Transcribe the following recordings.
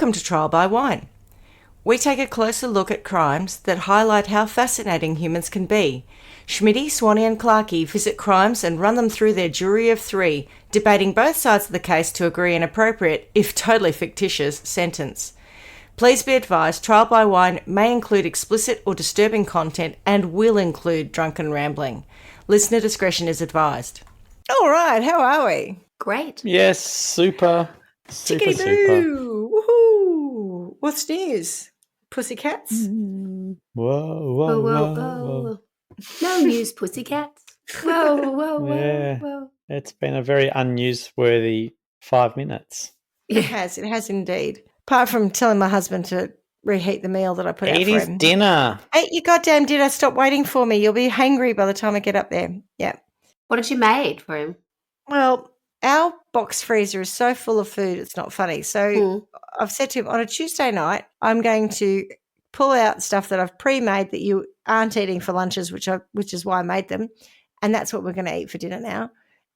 Welcome to Trial by Wine. We take a closer look at crimes that highlight how fascinating humans can be. Schmitty, Swanee and Clarky visit crimes and run them through their jury of three, debating both sides of the case to agree an appropriate, if totally fictitious, sentence. Please be advised, Trial by Wine may include explicit or disturbing content and will include drunken rambling. Listener discretion is advised. All right, how are we? Great. Yes, super. Super. Woohoo! What's news? Pussycats? Whoa. No news, pussycats. Whoa. Yeah. It's been a very unnewsworthy 5 minutes. It has indeed. Apart from telling my husband to reheat the meal that I put out for him. Eat his dinner. Eat your goddamn dinner. Stop waiting for me. You'll be hangry by the time I get up there. Yeah. What had you made for him? Well, our box freezer is so full of food, it's not funny. So I've said to him, on a Tuesday night, I'm going to pull out stuff that I've pre-made that you aren't eating for lunches, which is why I made them, and that's what we're going to eat for dinner now,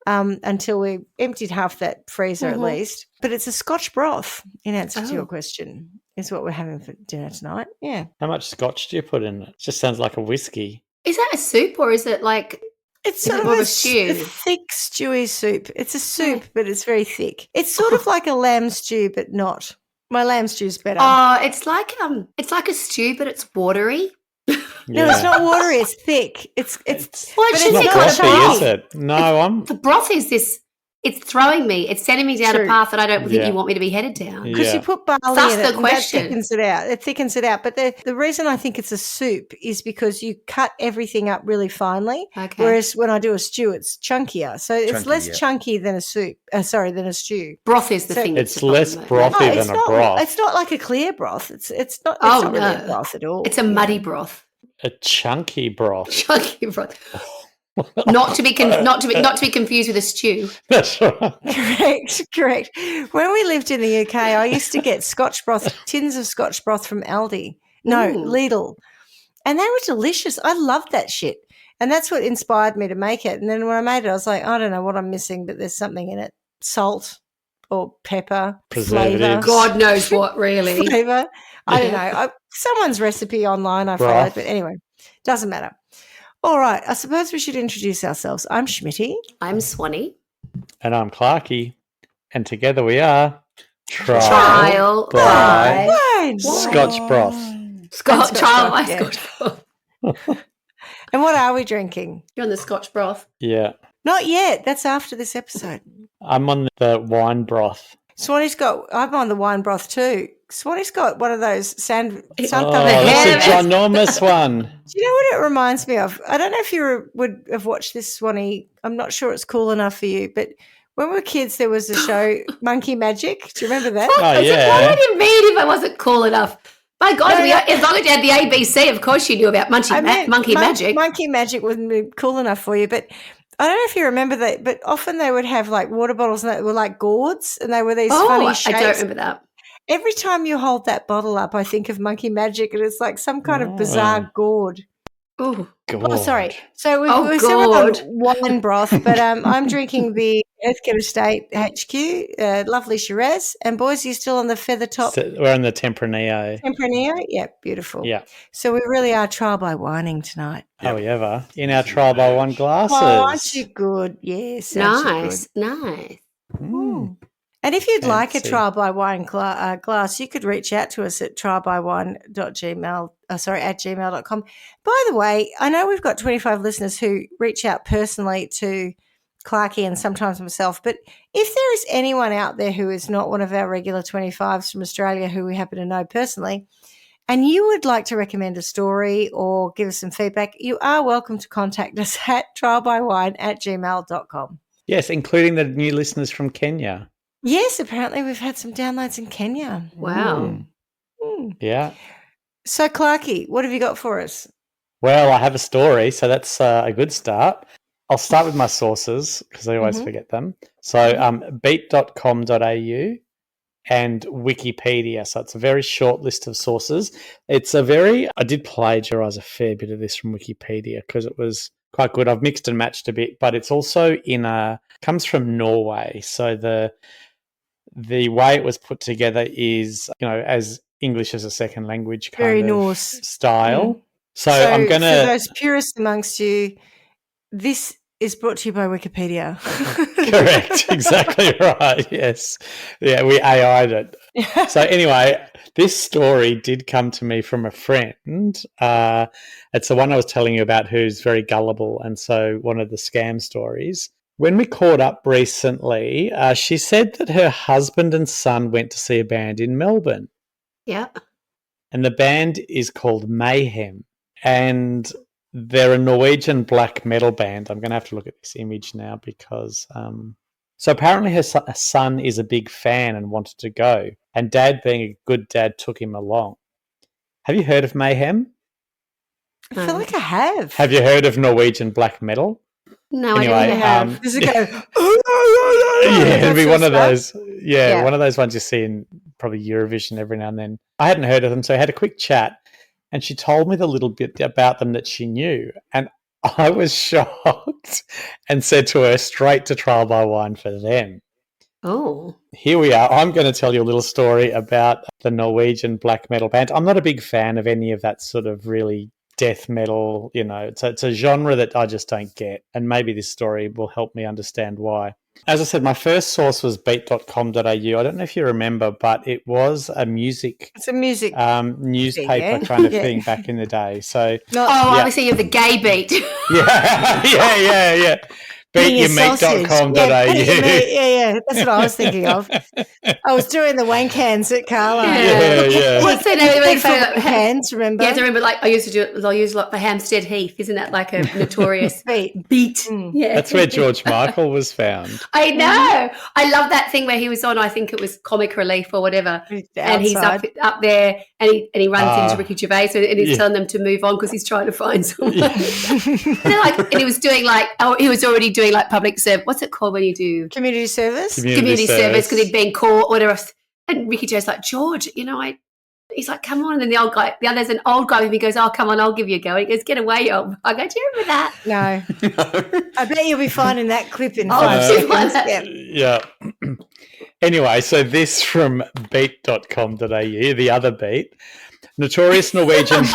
until we emptied half that freezer at least. But it's a Scotch broth, in answer to your question, is what we're having for dinner tonight. Yeah. How much scotch do you put in it? It just sounds like a whiskey. Is that a soup or is it like... It's sort of more a stew? a thick, stewy soup. It's a soup, but it's very thick. It's sort of like a lamb stew, but not. My lamb stew's better. Oh, it's like a stew, but it's watery. No, it's not watery. It's thick. It's Well, but it's not not frothy, broth. is it? No, The broth is this. It's throwing me. It's sending me down True. a path that I don't think Yeah. you want me to be headed down. because you put barley That's in the it, and question. that thickens it out. It thickens it out. But the reason I think it's a soup is because you cut everything up really finely, Okay. whereas when I do a stew, it's chunkier. So it's Chunky, less yeah. chunky than a soup. Than a stew. Broth is the So- thing. That's It's the less problem, though. brothy it's than a not. broth. It's not like a clear broth. It's not. It's Oh, not really no. a broth at all. It's a muddy broth. A chunky broth. Chunky broth. Not to be confused with a stew. That's right. Correct. When we lived in the UK, I used to get Scotch broth, tins of Scotch broth from Aldi. No, Ooh. Lidl. And they were delicious. I loved that shit. And that's what inspired me to make it. And then when I made it, I was like, I don't know what I'm missing, but there's something in it. Salt or pepper, flavour. Preservatives. God knows what, really. Flavour. I don't know. Someone's recipe online I followed, Broth. but anyway, doesn't matter. All right. I suppose we should introduce ourselves. I'm Schmitty. I'm Swanee. And I'm Clarky. And together we are Trial by Wine. Scotch broth. Scotch. Trial by broth, yeah. Scotch broth. And what are we drinking? You're on the Scotch broth. Yeah. Not yet. That's after this episode. I'm on the wine broth. I'm on the wine broth too. Swanee's got one of those Oh, The that's a hair- ginormous one. Do you know what it reminds me of? I don't know if would have watched this, Swanee. I'm not sure it's cool enough for you, but when we were kids, there was a show, Monkey Magic. Do you remember that? Oh, I said, yeah. what would you mean if I wasn't cool enough? My God, No, no. as long as you had the ABC, of course you knew about Monkey Magic. Monkey Magic wouldn't be cool enough for you, but I don't know if you remember that, but often they would have like water bottles and they were like gourds and they were these funny shapes. I don't remember that. Every time you hold that bottle up, I think of Monkey Magic and it's like some kind of bizarre gourd. Ooh. Oh, sorry. God. So we're Oh, still on God. wine broth, but I'm drinking the Earthgate Estate HQ, lovely Shiraz. And boys, you're still on the feather top So we're on the Tempranillo. Tempranillo? Yeah, beautiful. Yeah. So we really are trial by wining tonight. Are we ever? In our trial by one glasses. Oh, aren't you good? Yes. aren't you Nice. good? And if you'd like a Fancy. trial by wine glass, you could reach out to us at trialbywine.gmail.com. By the way, I know we've got 25 listeners who reach out personally to Clarky and sometimes myself, but if there is anyone out there who is not one of our regular 25s from Australia who we happen to know personally, and you would like to recommend a story or give us some feedback, you are welcome to contact us at trialbywine@gmail.com. Yes, including the new listeners from Kenya. Yes, apparently we've had some downloads in Kenya. Wow. Yeah. So, Clarky, what have you got for us? Well, I have a story, so that's a good start. I'll start with my sources because I always forget them. So beat.com.au and Wikipedia. So it's a very short list of sources. I did plagiarize a fair bit of this from Wikipedia because it was quite good. I've mixed and matched a bit, but it's also comes from Norway. So the way it was put together is, as English as a second language kind Very of Norse style. So So I'm going for to... those purists amongst you, this is brought to you by Wikipedia. Correct. Exactly right. Yes. Yeah, we AI'd it. So anyway, this story did come to me from a friend. It's the one I was telling you about who's very gullible, and so one of the scam stories. When we caught up recently, she said that her husband and son went to see a band in Melbourne. Yeah. And the band is called Mayhem. And they're a Norwegian black metal band. I'm going to have to look at this image now because... So apparently her son is a big fan and wanted to go. And Dad, being a good dad, took him along. Have you heard of Mayhem? I feel like I have. Have you heard of Norwegian black metal? No, Anyway, I didn't have. Does it go? Yeah, it'd be one of those. Yeah. One of those ones you see in probably Eurovision every now and then. I hadn't heard of them, so I had a quick chat, and she told me the little bit about them that she knew, and I was shocked and said to her, straight to trial by wine for them. Oh. Here we are. I'm going to tell you a little story about the Norwegian black metal band. I'm not a big fan of any of that sort of really death metal, it's a genre that I just don't get, and maybe this story will help me understand why. As I said, my first source was beat.com.au. I don't know if you remember, but it was a music... It's a music newspaper kind of thing back in the day. So, obviously you're the gay beat. yeah. Beatyourmeat.com.au. Yeah. That's what I was thinking of. I was doing the wank hands at Carla. Yeah. What's the name of the hands? Remember? Yeah, I remember. Like I used to do it. I used like the Hampstead Heath. Isn't that like a notorious beat? Mm. Yeah, that's where George Michael was found. I know. I love that thing where he was on. I think it was Comic Relief or whatever, and he's up there, and he runs into Ricky Gervais, and he's telling them to move on because he's trying to find someone. And he was doing he was already doing like public service. What's it called when you do community service? Community service because he'd been caught, whatever. And Ricky Gervais like, George, he's like, come on. And then there's an old guy with me. He goes, oh, come on, I'll give you a go. And he goes, get away, old. I go, do you remember that? No. I bet you'll be finding that clip in 5 seconds. Yeah. Anyway, so this from beat.com.au, the other beat. Notorious Norwegian...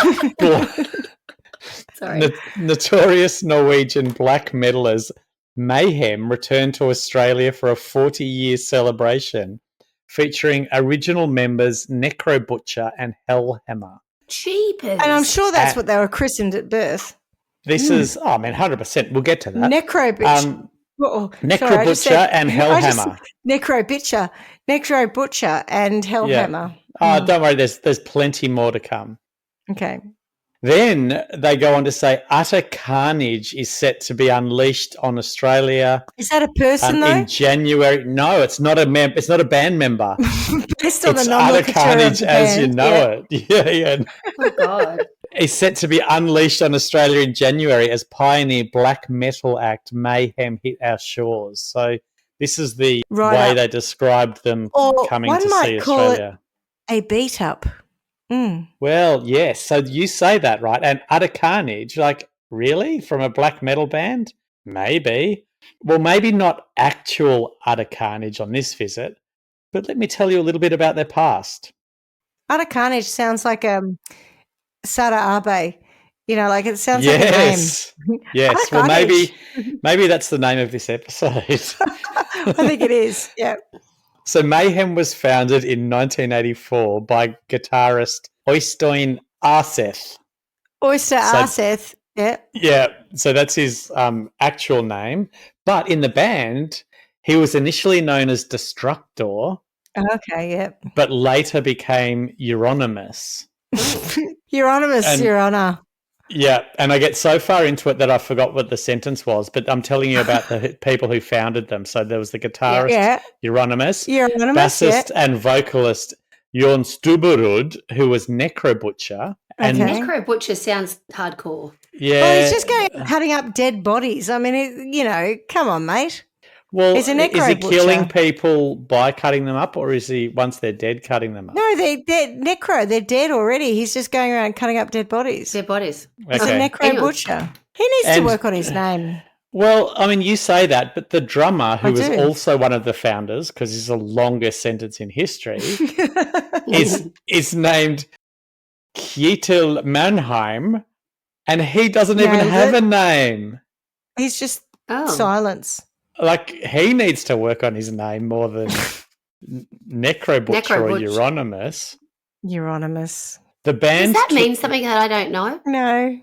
Notorious Norwegian black metalers Mayhem returned to Australia for a 40-year celebration featuring original members Necro Butcher and Hellhammer. Jeepers. And I'm sure that's what they were christened at birth. This is, 100%. We'll get to that. Necro Butcher. Necro Butcher and Hellhammer. Necro Butcher and Hellhammer. Yeah. Don't worry, there's plenty more to come. Okay. Then they go on to say utter carnage is set to be unleashed on Australia. Is that a person though? In January. No, it's not it's not a band member. Based on it's the nomenclature utter carnage of the as band. you know it. Yeah. Oh God. Is set to be unleashed on Australia in January as pioneer black metal act Mayhem hit our shores. So this is the way they described them coming to see Australia. A beat up. Mm. Well, yes. So you say that, right? And utter carnage, like, really? From a black metal band? Maybe. Well, maybe not actual utter carnage on this visit, but let me tell you a little bit about their past. Utter carnage sounds like Sada Abe. It sounds like a name. Yes. Well, maybe that's the name of this episode. I think it is, yeah. So Mayhem was founded in 1984 by guitarist Øystein Arseth. Arseth, yeah. Yeah, so that's his actual name. But in the band, he was initially known as Destructor. Okay, yeah. But later became Euronymous. Euronymous, Your Honour. Yeah, and I get so far into it that I forgot what the sentence was, but I'm telling you about the people who founded them. So there was the guitarist, Euronymous, bassist and vocalist Jon Stubberud, who was Necro Butcher. And Necro Butcher sounds hardcore. Yeah. Well, he's just going cutting up dead bodies. I mean, come on, mate. Well, is he killing people by cutting them up, or is he, once they're dead, cutting them up? No, they're necro. They're dead already. He's just going around cutting up dead bodies. Dead bodies. Okay. He's a necro butcher. He needs to work on his name. Well, I mean, you say that, but the drummer, who I was do. also one of the founders, because he's the longest sentence in history, is named Kjetil Mannheim, and he doesn't even Nailed have it. a name. He's just Oh. silence. Like, he needs to work on his name more than Necrobutcher or Euronymous. Euronymous. The band Does that mean something that I don't know? No.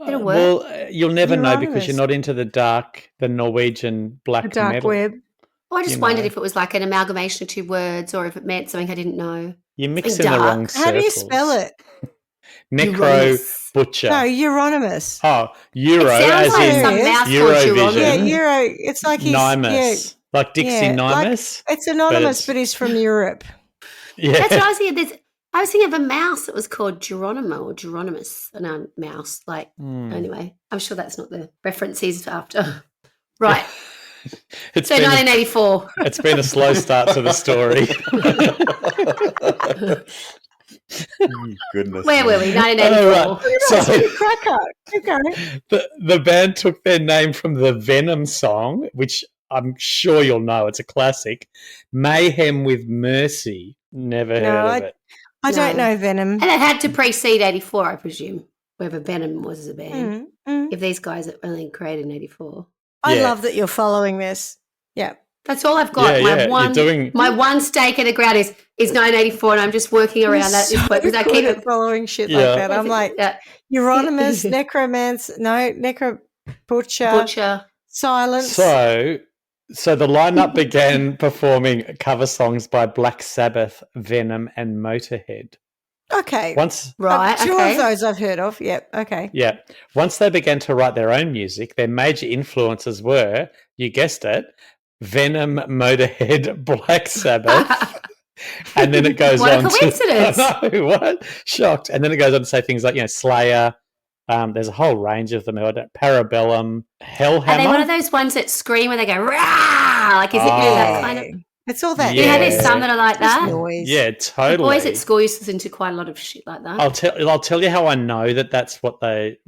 It'll work. Well, you'll never know because Euronymous. you're not into the Norwegian black The dark metal. web. Well, I just you wondered know. if it was like an amalgamation of two words or if it meant something I didn't know. You're Something mixing the dark. wrong circles. How do you spell it? Necrobutcher. No, Euronymous. Oh, Euro It sounds as like in some mouse called Eurovision. Yeah, Euronymous. Euro. It's like he's Nymus. Like Dixie yeah, like, Nymus. it's anonymous, but he's from Europe. Yeah. That's what I was thinking. I was thinking of a mouse that was called Geronimo or Geronimus. No, mouse. Like, anyway, I'm sure that's not the reference he's after. Right. It's So been 1984. It's been a slow start to the story. Goodness. Where were we? 1984. Oh, right. So Cracker. Keep going. the band took their name from the Venom song, which I'm sure you'll know. It's a classic. Mayhem with Mercy. Never heard of it. I don't No. know Venom. And it had to precede 84, I presume, whoever Venom was as a band. Mm. If these guys are only created in 84. I Yeah. love that you're following this. Yeah. That's all I've got. Yeah, yeah, My one stake in the ground is 1984, and I'm just working around that at this point because I keep it following shit Yeah. like that. I'm like, yeah, Euronymous, Necromance, Necrobutcher, Silence. So the lineup began performing cover songs by Black Sabbath, Venom, and Motorhead. Okay. right. Two Okay. of those I've heard of. Yep. Okay. Yeah. Once they began to write their own music, their major influences were, you guessed it, Venom, Motorhead, Black Sabbath. And then it goes What a on coincidence. I know, what? Shocked. And then it goes on to say things like, Slayer. There's a whole range of them. Parabellum, Hellhammer. Are they one of those ones that scream when they go rah? Like, is it that kind of? It's all that. You know, Yeah. there's some that are like that. Noise. Yeah, The totally. boys at school used to listen to quite a lot of shit like that. I'll tell you how I know that that's what they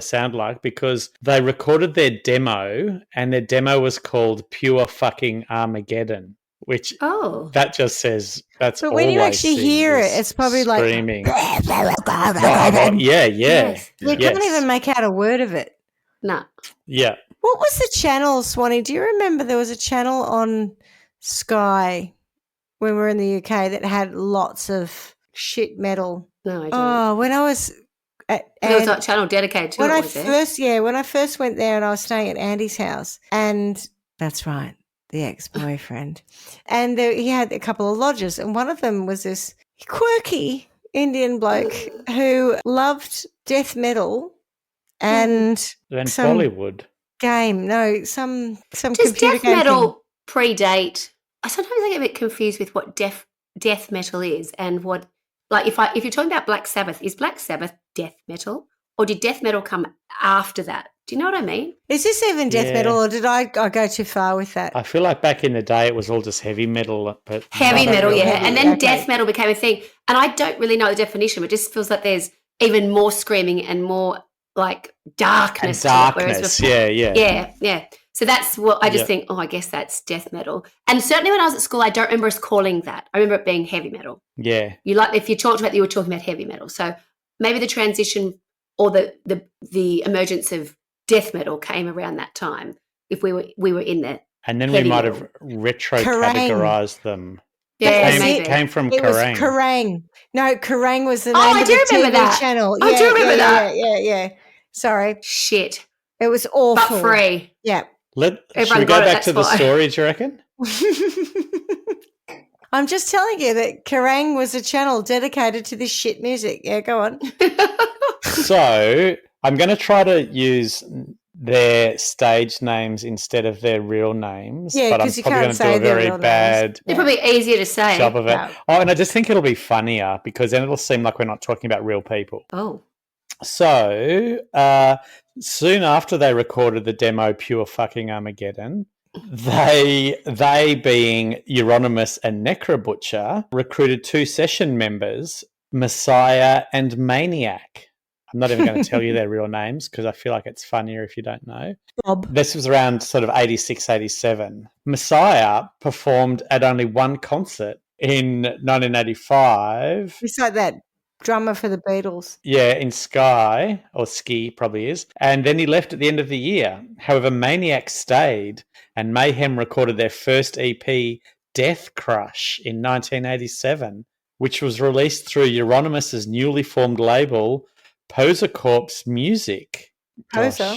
sound like, because they recorded their demo, and their demo was called Pure Fucking Armageddon, which that just says that's. But when you actually hear it, it's probably screaming. like yeah. Yes. You can't even make out a word of it. No. Yeah. What was the channel, Swanee? Do you remember there was a channel on Sky when we were in the UK that had lots of shit metal? No, I don't. Oh, when I was at There was a channel dedicated to when it, I was there? when I first went there and I was staying at Andy's house, and that's right, the ex-boyfriend, and he had a couple of lodges, and one of them was this quirky Indian bloke who loved death metal and some Bollywood game. No, some Does computer death game metal predate? Sometimes I get a bit confused with what death metal is and what, like, if you're talking about Black Sabbath, is Black Sabbath death metal, or did death metal come after that? Do you know what I mean? Is this even death metal, or did I go too far with that? I feel like back in the day it was all just heavy metal, but Heavy metal, yeah. heavy, And then okay. death metal became a thing. And I don't really know the definition, but it just feels like there's even more screaming and more like darkness. Darkness, to it, yeah. Yeah. So that's what I just think, I guess that's death metal. And certainly when I was at school, I don't remember us calling that. I remember it being heavy metal. Yeah. If you talked about you were talking about heavy metal. So maybe the transition or the emergence of death metal came around that time. If we were in there. And then we might have retro-categorized them. Yeah, came from It was Kerrang. Kerrang. No, Kerrang was the name I of do the remember TV that. channel. I do remember that. Yeah. Sorry. Shit. It was awful. But free. Yeah. Should Everyone we go got it, back that's to the why. story, do you reckon? I'm just telling you that Kerrang was a channel dedicated to this shit music. Yeah, go on. So I'm going to try to use their stage names instead of their real names. Yeah, but I'm 'cause you probably can't going to say do a their very real names. bad They're probably easier to say. job of it. No. Oh, and I just think it'll be funnier because then it'll seem like we're not talking about real people. Oh. So soon after they recorded the demo Pure Fucking Armageddon, they being Euronymous and Necrobutcher, recruited two session members, Messiah and Maniac. I'm not even going to tell you their real names because I feel like it's funnier if you don't know. Bob. This was around sort of 86, 87. Messiah performed at only one concert in 1985. It's like that drummer for the Beatles. Yeah, in Sky, or Ski probably is. And then he left at the end of the year. However, Maniac stayed and Mayhem recorded their first EP, Death Crush, in 1987, which was released through Euronymous' newly formed label, Poser Corpse Music. Poser.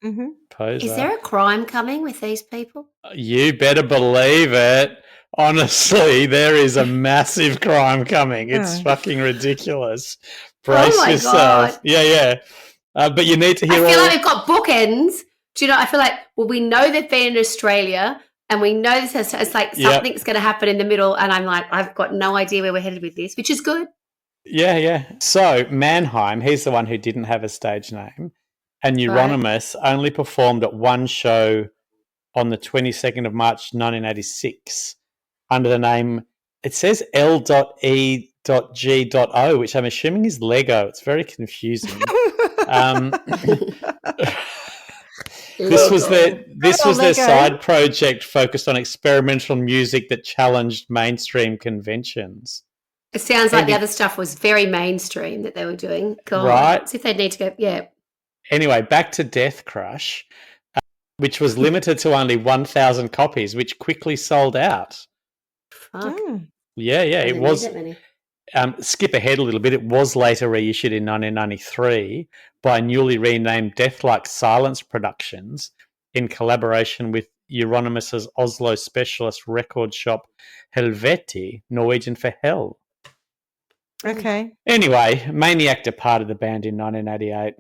Mm-hmm. Poser. Is there a crime coming with these people? You better believe it. Honestly, there is a massive crime coming. It's fucking ridiculous. Brace yourself. God. Yeah. But you need to hear I feel like we've got bookends. Do you know, I feel like, well, we know they've been in Australia and we know this has, it's like something's going to happen in the middle, and I'm like, I've got no idea where we're headed with this, which is good. Yeah. So Mannheim, he's the one who didn't have a stage name, and Euronymous only performed at one show on the 22nd of March 1986 under the name, it says L.E.G.O, which I'm assuming is Lego. It's very confusing. This was their side project focused on experimental music that challenged mainstream conventions. It sounds like the other stuff was very mainstream that they were doing. God, right? As if they'd need to go, yeah. Anyway, back to Death Crush, which was limited to only 1,000 copies, which quickly sold out. Fuck. Yeah, it was. Skip ahead a little bit. It was later reissued in 1993 by newly renamed Deathlike Silence Productions in collaboration with Euronymous' Oslo specialist record shop Helvete, Norwegian for hell. Okay. Anyway, Maniac departed the band in 1988.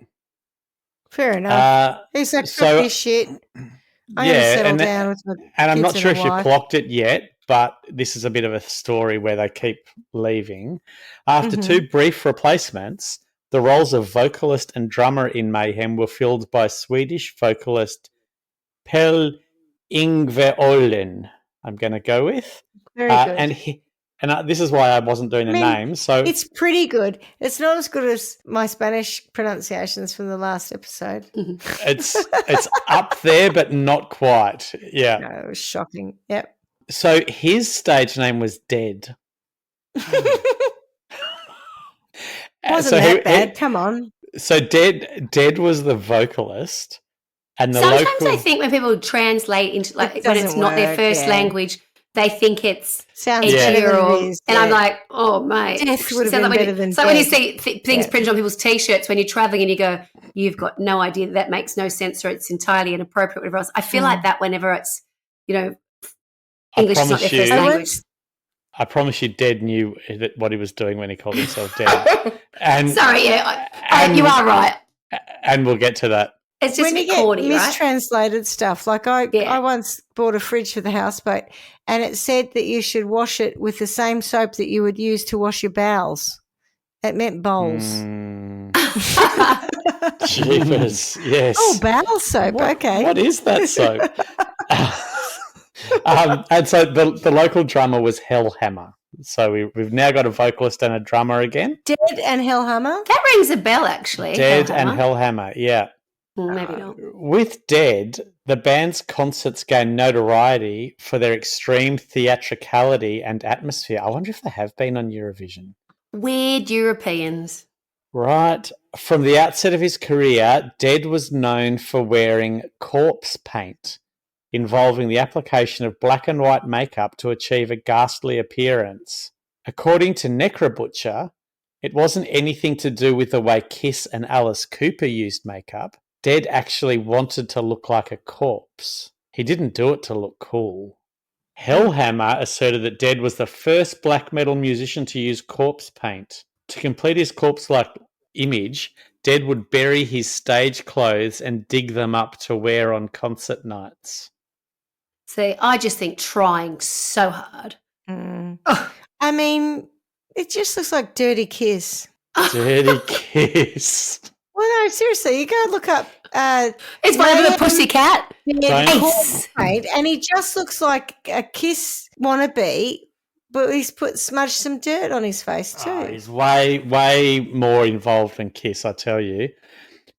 Fair enough. He's like, fuck this shit. I'm going to settle down with my and I'm not kids sure and if a you wife. clocked it yet, but this is a bit of a story where they keep leaving. After two brief replacements, the roles of vocalist and drummer in Mayhem were filled by Swedish vocalist Pelle Ingve-Olin, I'm going to go with. Very good. And this is why I wasn't doing the names. So it's pretty good. It's not as good as my Spanish pronunciations from the last episode. It's up there, but not quite. Yeah. No, it was shocking. Yep. So his stage name was Dead. Wasn't that bad? Come on. So Dead was the vocalist. And sometimes I think when people translate into when it's not their first language, they think it's edgier and I'm like, oh mate, Death would have been better than so when you see things printed on people's t-shirts when you're traveling and you go, you've got no idea, that makes no sense or it's entirely inappropriate, whatever else. I feel like that whenever it's, English is not their first language. I promise you, Dead knew what he was doing when he called himself Dead. And sorry, you are right. And we'll get to that. It's just when you corny, get mistranslated stuff. Like I once bought a fridge for the houseboat, and it said that you should wash it with the same soap that you would use to wash your bowels. It meant bowls. Jeepers, yes. Oh, bowel soap. Okay. What is that soap? And so the local drummer was Hellhammer. So we've now got a vocalist and a drummer again. Dead and Hellhammer? That rings a bell, actually. Dead and Hellhammer, yeah. Maybe not. With Dead, the band's concerts gained notoriety for their extreme theatricality and atmosphere. I wonder if they have been on Eurovision. Weird Europeans. Right. From the outset of his career, Dead was known for wearing corpse paint, involving the application of black and white makeup to achieve a ghastly appearance. According to Necrobutcher, it wasn't anything to do with the way Kiss and Alice Cooper used makeup. Dead actually wanted to look like a corpse. He didn't do it to look cool. Hellhammer asserted that Dead was the first black metal musician to use corpse paint. To complete his corpse-like image, Dead would bury his stage clothes and dig them up to wear on concert nights. See, I just think trying so hard. I mean, it just looks like Dirty Kiss. Dirty Kiss. Well, no, seriously, you go look up. It's one of the Pussycat. And he just looks like a Kiss wannabe But he's smudged some dirt on his face too. Oh, he's way, way more involved than Kiss, I tell you.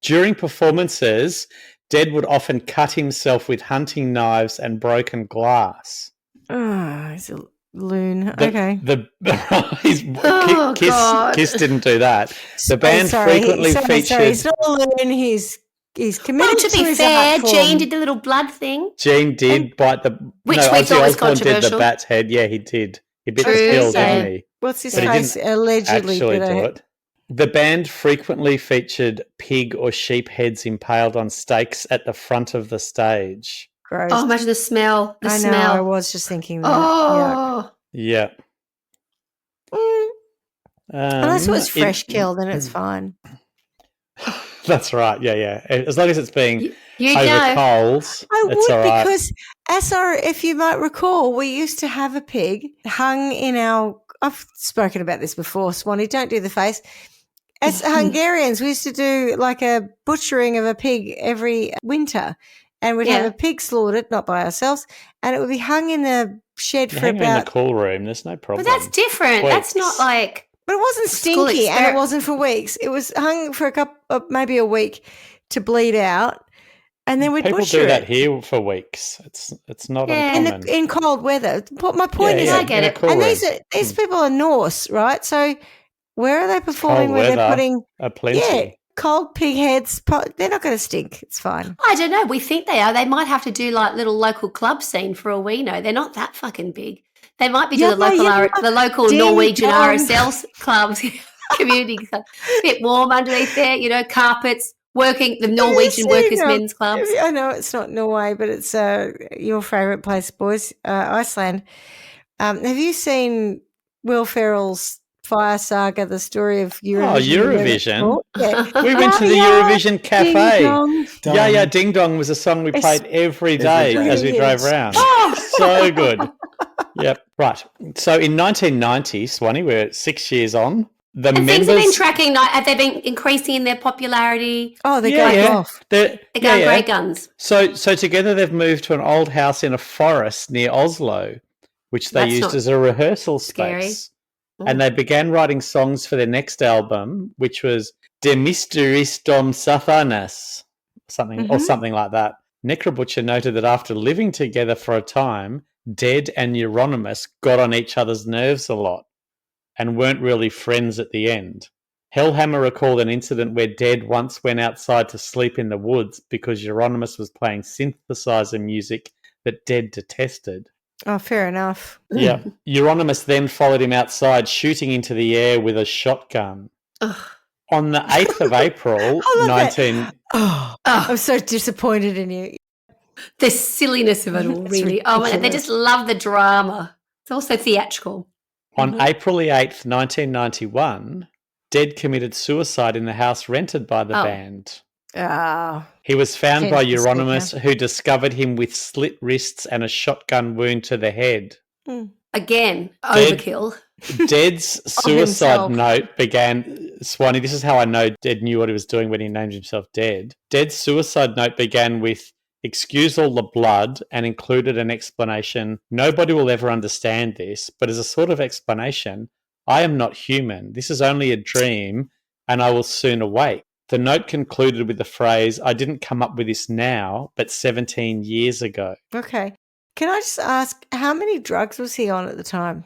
During performances, Dead would often cut himself with hunting knives and broken glass. Oh, he's a loon. Okay. Kiss didn't do that. The band frequently featured. Sorry, he's not a loon. He's committed. Well, to be fair, Gene did the little blood thing. Gene did bite the. Which we thought was controversial. Did the bat's head? Yeah, he did. He bit his heel, didn't he? What's his face? Allegedly actually do it. The band frequently featured pig or sheep heads impaled on stakes at the front of the stage. Gross. Oh, imagine the smell. I know, I was just thinking that. Oh. Yeah. Unless it was fresh kill, then it's fine. That's right. Yeah. As long as it's being you over know. coals, I it's would all right. because, if you might recall, we used to have a pig hung in our. I've spoken about this before, Swanee. Don't do the face. As Hungarians, we used to do like a butchering of a pig every winter, and we'd have a pig slaughtered, not by ourselves, and it would be hung in the shed for about. In the cool room. There's no problem. But that's different. Weeks. That's not like. But it wasn't stinky, and it wasn't for weeks. It was hung for maybe a week to bleed out, and then we'd butcher it. People do that here for weeks. It's not uncommon. In cold weather. My point is, I get it. Cool and room. these people are Norse, right? So where are they performing cold where weather, they're putting plenty. cold pig heads? They're not going to stink. It's fine. I don't know. We think they are. They might have to do like little local club scene for all we know. They're not that fucking big. They might be doing the local Norwegian RSL clubs, community club. A bit warm underneath there, carpets, working the Norwegian workers' men's clubs. I know it's not Norway, but it's your favourite place, boys, Iceland. Have you seen Will Ferrell's Fire Saga, the story of Eurovision? Oh, Eurovision. Yeah. We went to the Eurovision Cafe. Ding Dong. Yeah, Ding Dong was a song we played every day as we drove around. So good. Yep. Right. So in 1990, Swanee, we're 6 years on. Things have been tracking. Have they been increasing in their popularity? Oh, they're going off. They're going great guns. So together they've moved to an old house in a forest near Oslo, which they used as a rehearsal space. And they began writing songs for their next album, which was De Mysteristom Sathanas, or something like that. Necrobutcher noted that after living together for a time, Dead and Euronymous got on each other's nerves a lot and weren't really friends at the end. Hellhammer recalled an incident where Dead once went outside to sleep in the woods because Euronymous was playing synthesizer music that Dead detested. Oh, fair enough. Yeah. Euronymous then followed him outside, shooting into the air with a shotgun. On the 8th of April, I'm so disappointed in you. The silliness of it all, really. Oh, man, they just love the drama. It's also theatrical. On April the 8th, 1991, Dead committed suicide in the house rented by the band. He was found by Euronymous, who discovered him with slit wrists and a shotgun wound to the head. Again, overkill. Dead's suicide note began, Swanee, this is how I know Dead knew what he was doing when he named himself Dead. Dead's suicide note began with, "Excuse all the blood," and included an explanation. "Nobody will ever understand this, but as a sort of explanation, I am not human. This is only a dream, and I will soon awake." The note concluded with the phrase, "I didn't come up with this now, but 17 years ago." Okay. Can I just ask, how many drugs was he on at the time?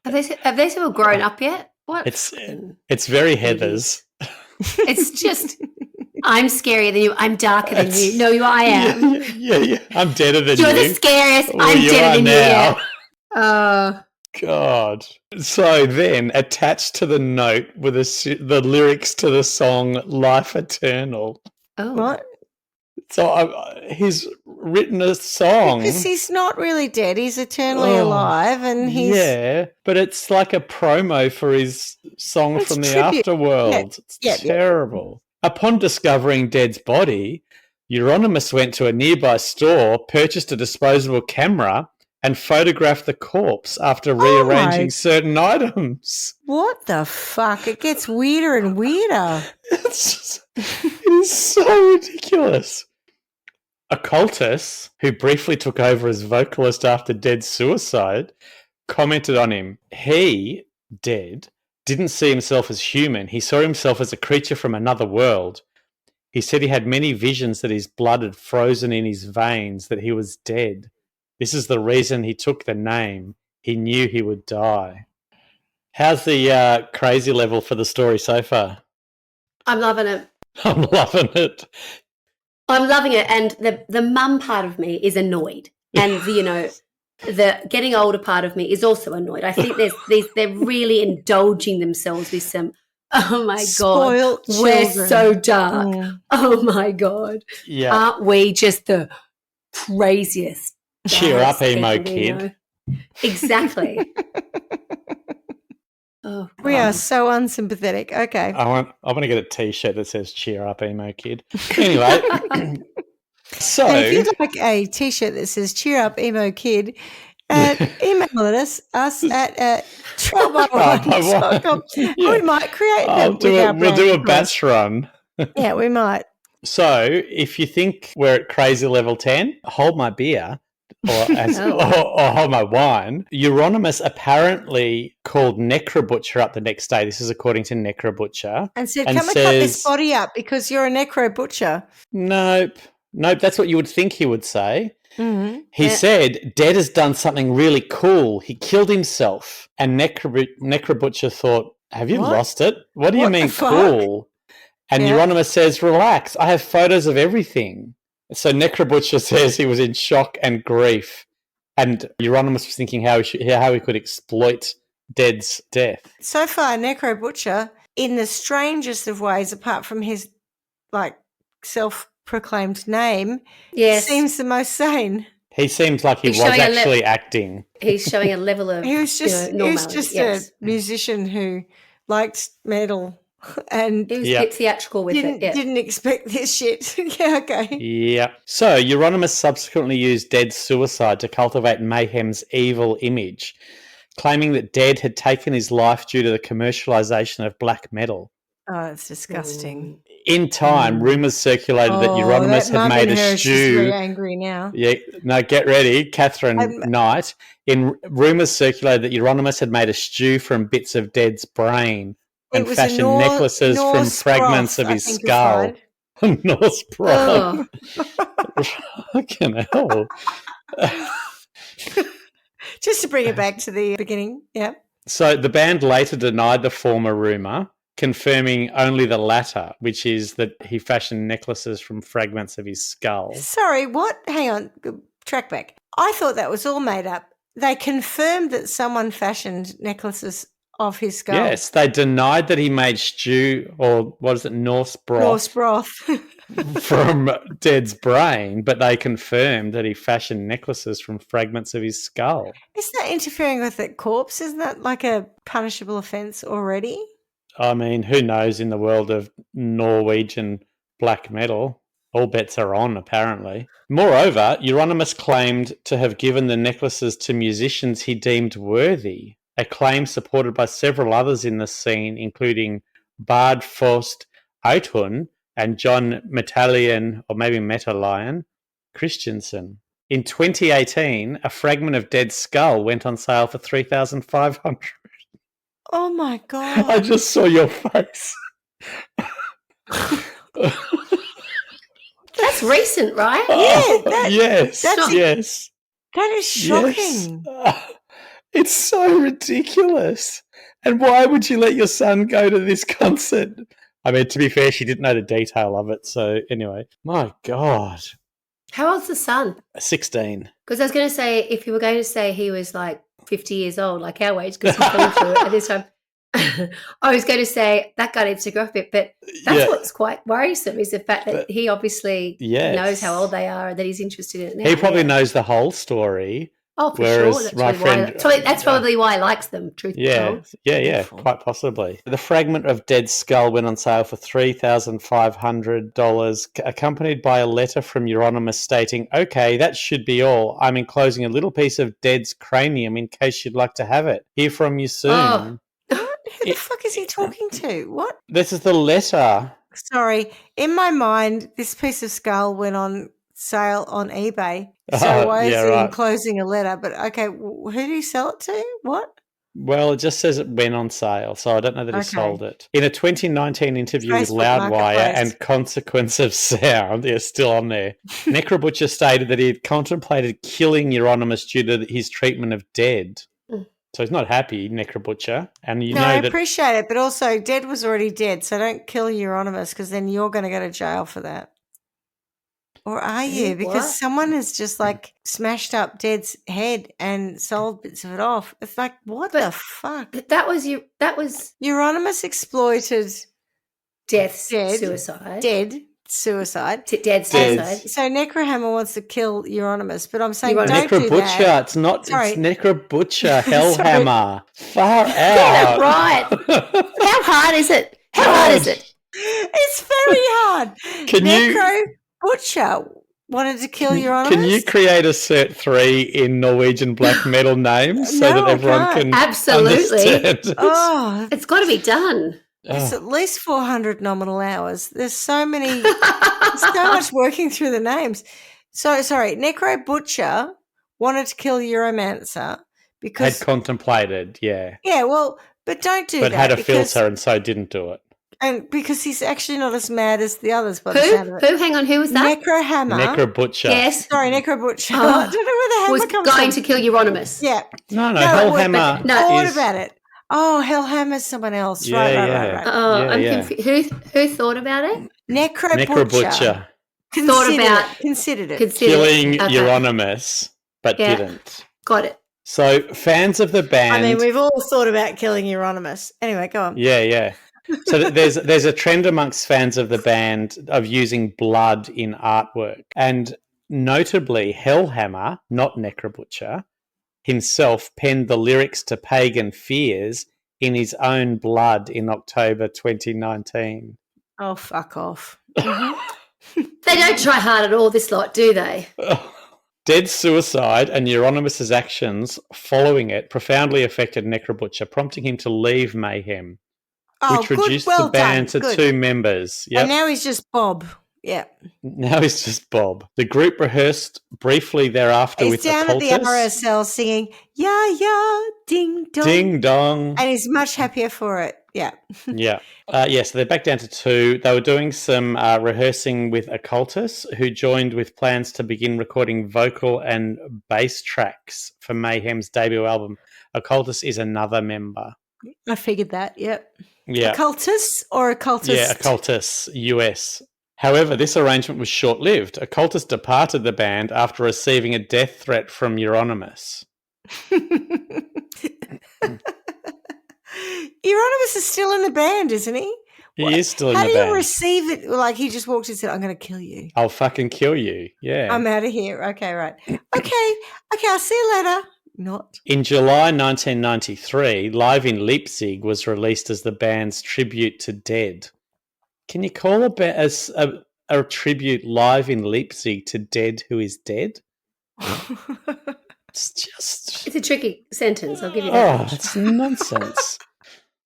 Have these people grown up yet? What? It's very Heathers. It's just, I'm scarier than you. I'm darker than you. No, I am. Yeah. I'm deader than you. You're the scariest. I'm deader than now. You. God. So then, attached to the note were the lyrics to the song "Life Eternal." Oh, what? So he's written a song. Because he's not really dead. He's eternally alive, and he's but it's like a promo for his song from the afterworld. It's terrible. Upon discovering Dead's body, Euronymous went to a nearby store, purchased a disposable camera, and photographed the corpse after rearranging certain items. What the fuck? It gets weirder and weirder. It is so ridiculous. Occultus, who briefly took over as vocalist after Dead's suicide, commented on him. He, dead, didn't see himself as human. He saw himself as a creature from another world. He said he had many visions that his blood had frozen in his veins, that he was dead. This is the reason he took the name. He knew he would die. How's the crazy level for the story so far? I'm loving it. I'm loving it. I'm loving it. And the mum part of me is annoyed. And, the getting older part of me is also annoyed. I think they're really indulging themselves with some, oh, my God, we're so dark. Mm. Oh, my God. Yeah. Aren't we just the craziest? Cheer up, emo kid. Exactly. Oh, we are so unsympathetic. Okay. I want to get a T-shirt that says "Cheer up, emo kid." Anyway, so and if you'd like a T-shirt that says "Cheer up, emo kid," email us at trouble.com. We might create them. We'll do a batch run. Yeah, we might. So, if you think we're at crazy level 10, hold my beer. Or hold my wine. Euronymous apparently called Necrobutcher up the next day. This is according to Necrobutcher. And said, come and cut this body up because you're a Necrobutcher. Nope. That's what you would think he would say. Mm-hmm. He said, Dead has done something really cool. He killed himself. And Necrobutcher thought, have you lost it? What do you mean cool? And Euronymous says, relax. I have photos of everything. So Necrobutcher says he was in shock and grief, and Euronymous was thinking how he could exploit Dead's death. So far, Necrobutcher, in the strangest of ways, apart from his self-proclaimed name, seems the most sane. He seems like he's actually acting. He's showing a level of he was just a musician who liked metal. And he was a bit theatrical with it. Didn't expect this shit. Yeah, okay. Yeah. So Euronymous subsequently used Dead's suicide to cultivate Mayhem's evil image, claiming that Dead had taken his life due to the commercialization of black metal. Oh, it's disgusting. In time, rumours circulated that Euronymous had made a stew. She's very angry now. Yeah, no, get ready, Catherine Knight. Rumours circulated that Euronymous had made a stew from bits of Dead's brain and fashioned necklaces from fragments of his skull. Norse broth. Fucking hell. Just to bring it back to the beginning, yeah. So the band later denied the former rumour, confirming only the latter, which is that he fashioned necklaces from fragments of his skull. Sorry, what? Hang on, track back. I thought that was all made up. They confirmed that someone fashioned necklaces of his skull. Yes, they denied that he made stew, or what is it, Norse broth from Dead's brain, but they confirmed that he fashioned necklaces from fragments of his skull. Isn't that interfering with the corpse? Isn't that like a punishable offence already? I mean, who knows in the world of Norwegian black metal? All bets are on, apparently. Moreover, Euronymous claimed to have given the necklaces to musicians he deemed worthy, a claim supported by several others in the scene, including Bard Faust Autun and John Metallion, or maybe Metallion, Christensen. In 2018, a fragment of Dead's skull went on sale for $3,500. Oh, my God. I just saw your face. That's recent, right? Yeah. Yes. That is shocking. Yes. It's so ridiculous. And why would you let your son go to this concert? I mean, to be fair, she didn't know the detail of it. So anyway, my God. How old's the son? 16. Because I was going to say, if you were going to say he was like 50 years old, like our age, because he's going through it at this time, I was going to say that guy needs to grow up a bit. But that's what's quite worrisome is the fact that he obviously knows how old they are and that he's interested in it now. He probably knows the whole story. Oh, for sure. That's probably why he likes them, truth be told. Yeah, quite possibly. The fragment of Dead's skull went on sale for $3,500, accompanied by a letter from Euronymous stating, okay, that should be all. I'm enclosing a little piece of Dead's cranium in case you'd like to have it. Hear from you soon. Oh. Who the fuck is he talking to? What? This is the letter. Sorry. In my mind, this piece of skull went on sale on eBay. So why is he right. enclosing a letter? But okay, who do you sell it to? What? Well, it just says it went on sale, so I don't know that he sold it. In a 2019 interview with Facebook Loudwire Marketplace. and Consequence of Sound, they're still on there, Necrobutcher stated that he had contemplated killing Euronymous due to his treatment of Dead. So he's not happy, Necrobutcher. And you know I that appreciate it, but also Dead was already dead, so don't kill Euronymous because then you're going to go to jail for that. Or are you? Because someone has just like smashed up Dead's head and sold bits of it off. It's like, what the fuck? That was Euronymous exploited suicide. Dead suicide. So Necrohammer wants to kill Euronymous, but I'm saying don't do that. Necrobutcher, it's not. It's Necrobutcher, Hellhammer. Far out. Get it right. How hard is it? It's very hard. Necrobutcher wanted to kill Euronymous. Can you create a Cert 3 in Norwegian black metal names so that everyone can absolutely understand? Oh, it's got to be done. It's at least 400 nominal hours. There's so many, so much working through the names. So, sorry, Necrobutcher wanted to kill Euromancer because... Had contemplated, yeah. Yeah, well, but don't do that. But had a filter and so didn't do it. And because he's actually not as mad as the others by the sound of it. Who? Hang on, who was that? Necrohammer. Necrobutcher. Yes. Sorry, Necrobutcher. I don't know where the hammer comes from. Was going to kill Euronymous. Yeah. No, Hellhammer. What about it? Oh, Hellhammer's someone else. Right. Oh, I'm confused. Who thought about it? Necrobutcher. Considered it. Killing Euronymous, but didn't. Got it. So fans of the band... I mean, we've all thought about killing Euronymous. Anyway, go on. Yeah. So there's a trend amongst fans of the band of using blood in artwork. And notably, Hellhammer, not Necrobutcher, himself penned the lyrics to Pagan Fears in his own blood in October 2019. Oh, fuck off. They don't try hard at all, this lot, do they? Dead's suicide and Euronymous' actions following it profoundly affected Necrobutcher, prompting him to leave Mayhem, which reduced the band to 2 members. Yep. And now he's just Bob. Yeah. Now he's just Bob. The group rehearsed briefly thereafter with Occultus. He's down at the RSL singing, ya, ding dong. Ding dong. And he's much happier for it. Yeah. Yeah. So they're back down to 2. They were doing some rehearsing with Occultus, who joined with plans to begin recording vocal and bass tracks for Mayhem's debut album. Occultus is another member. I figured that, yep. Yeah. Occultus or Occultist? Yeah, Occultus, US. However, this arrangement was short-lived. Occultus departed the band after receiving a death threat from Euronymous. Euronymous is still in the band, isn't he? He is still in the band. How do you receive it? Like he just walked in and said, I'm going to kill you. I'll fucking kill you. Yeah. I'm out of here. Okay, right. Okay, I'll see you later. Not. In July 1993, Live in Leipzig was released as the band's tribute to Dead. Can you call a tribute Live in Leipzig to Dead who is dead? It's a tricky sentence, I'll give you that. Oh, it's nonsense.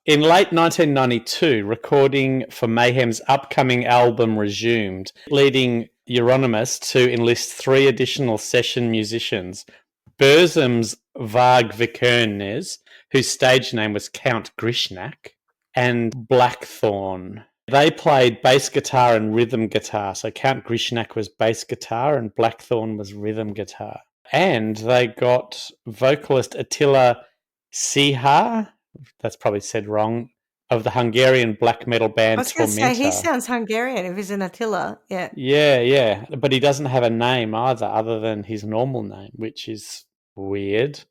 In late 1992, recording for Mayhem's upcoming album resumed, leading Euronymous to enlist 3 additional session musicians. Burzum's Varg Vikernes, whose stage name was Count Grishnak, and Blackthorn. They played bass guitar and rhythm guitar. So Count Grishnak was bass guitar and Blackthorn was rhythm guitar. And they got vocalist Attila Sihar, that's probably said wrong, of the Hungarian black metal band Tormentor. I was going to say, he sounds Hungarian if he's an Attila, yeah. Yeah. But he doesn't have a name either, other than his normal name, which is weird.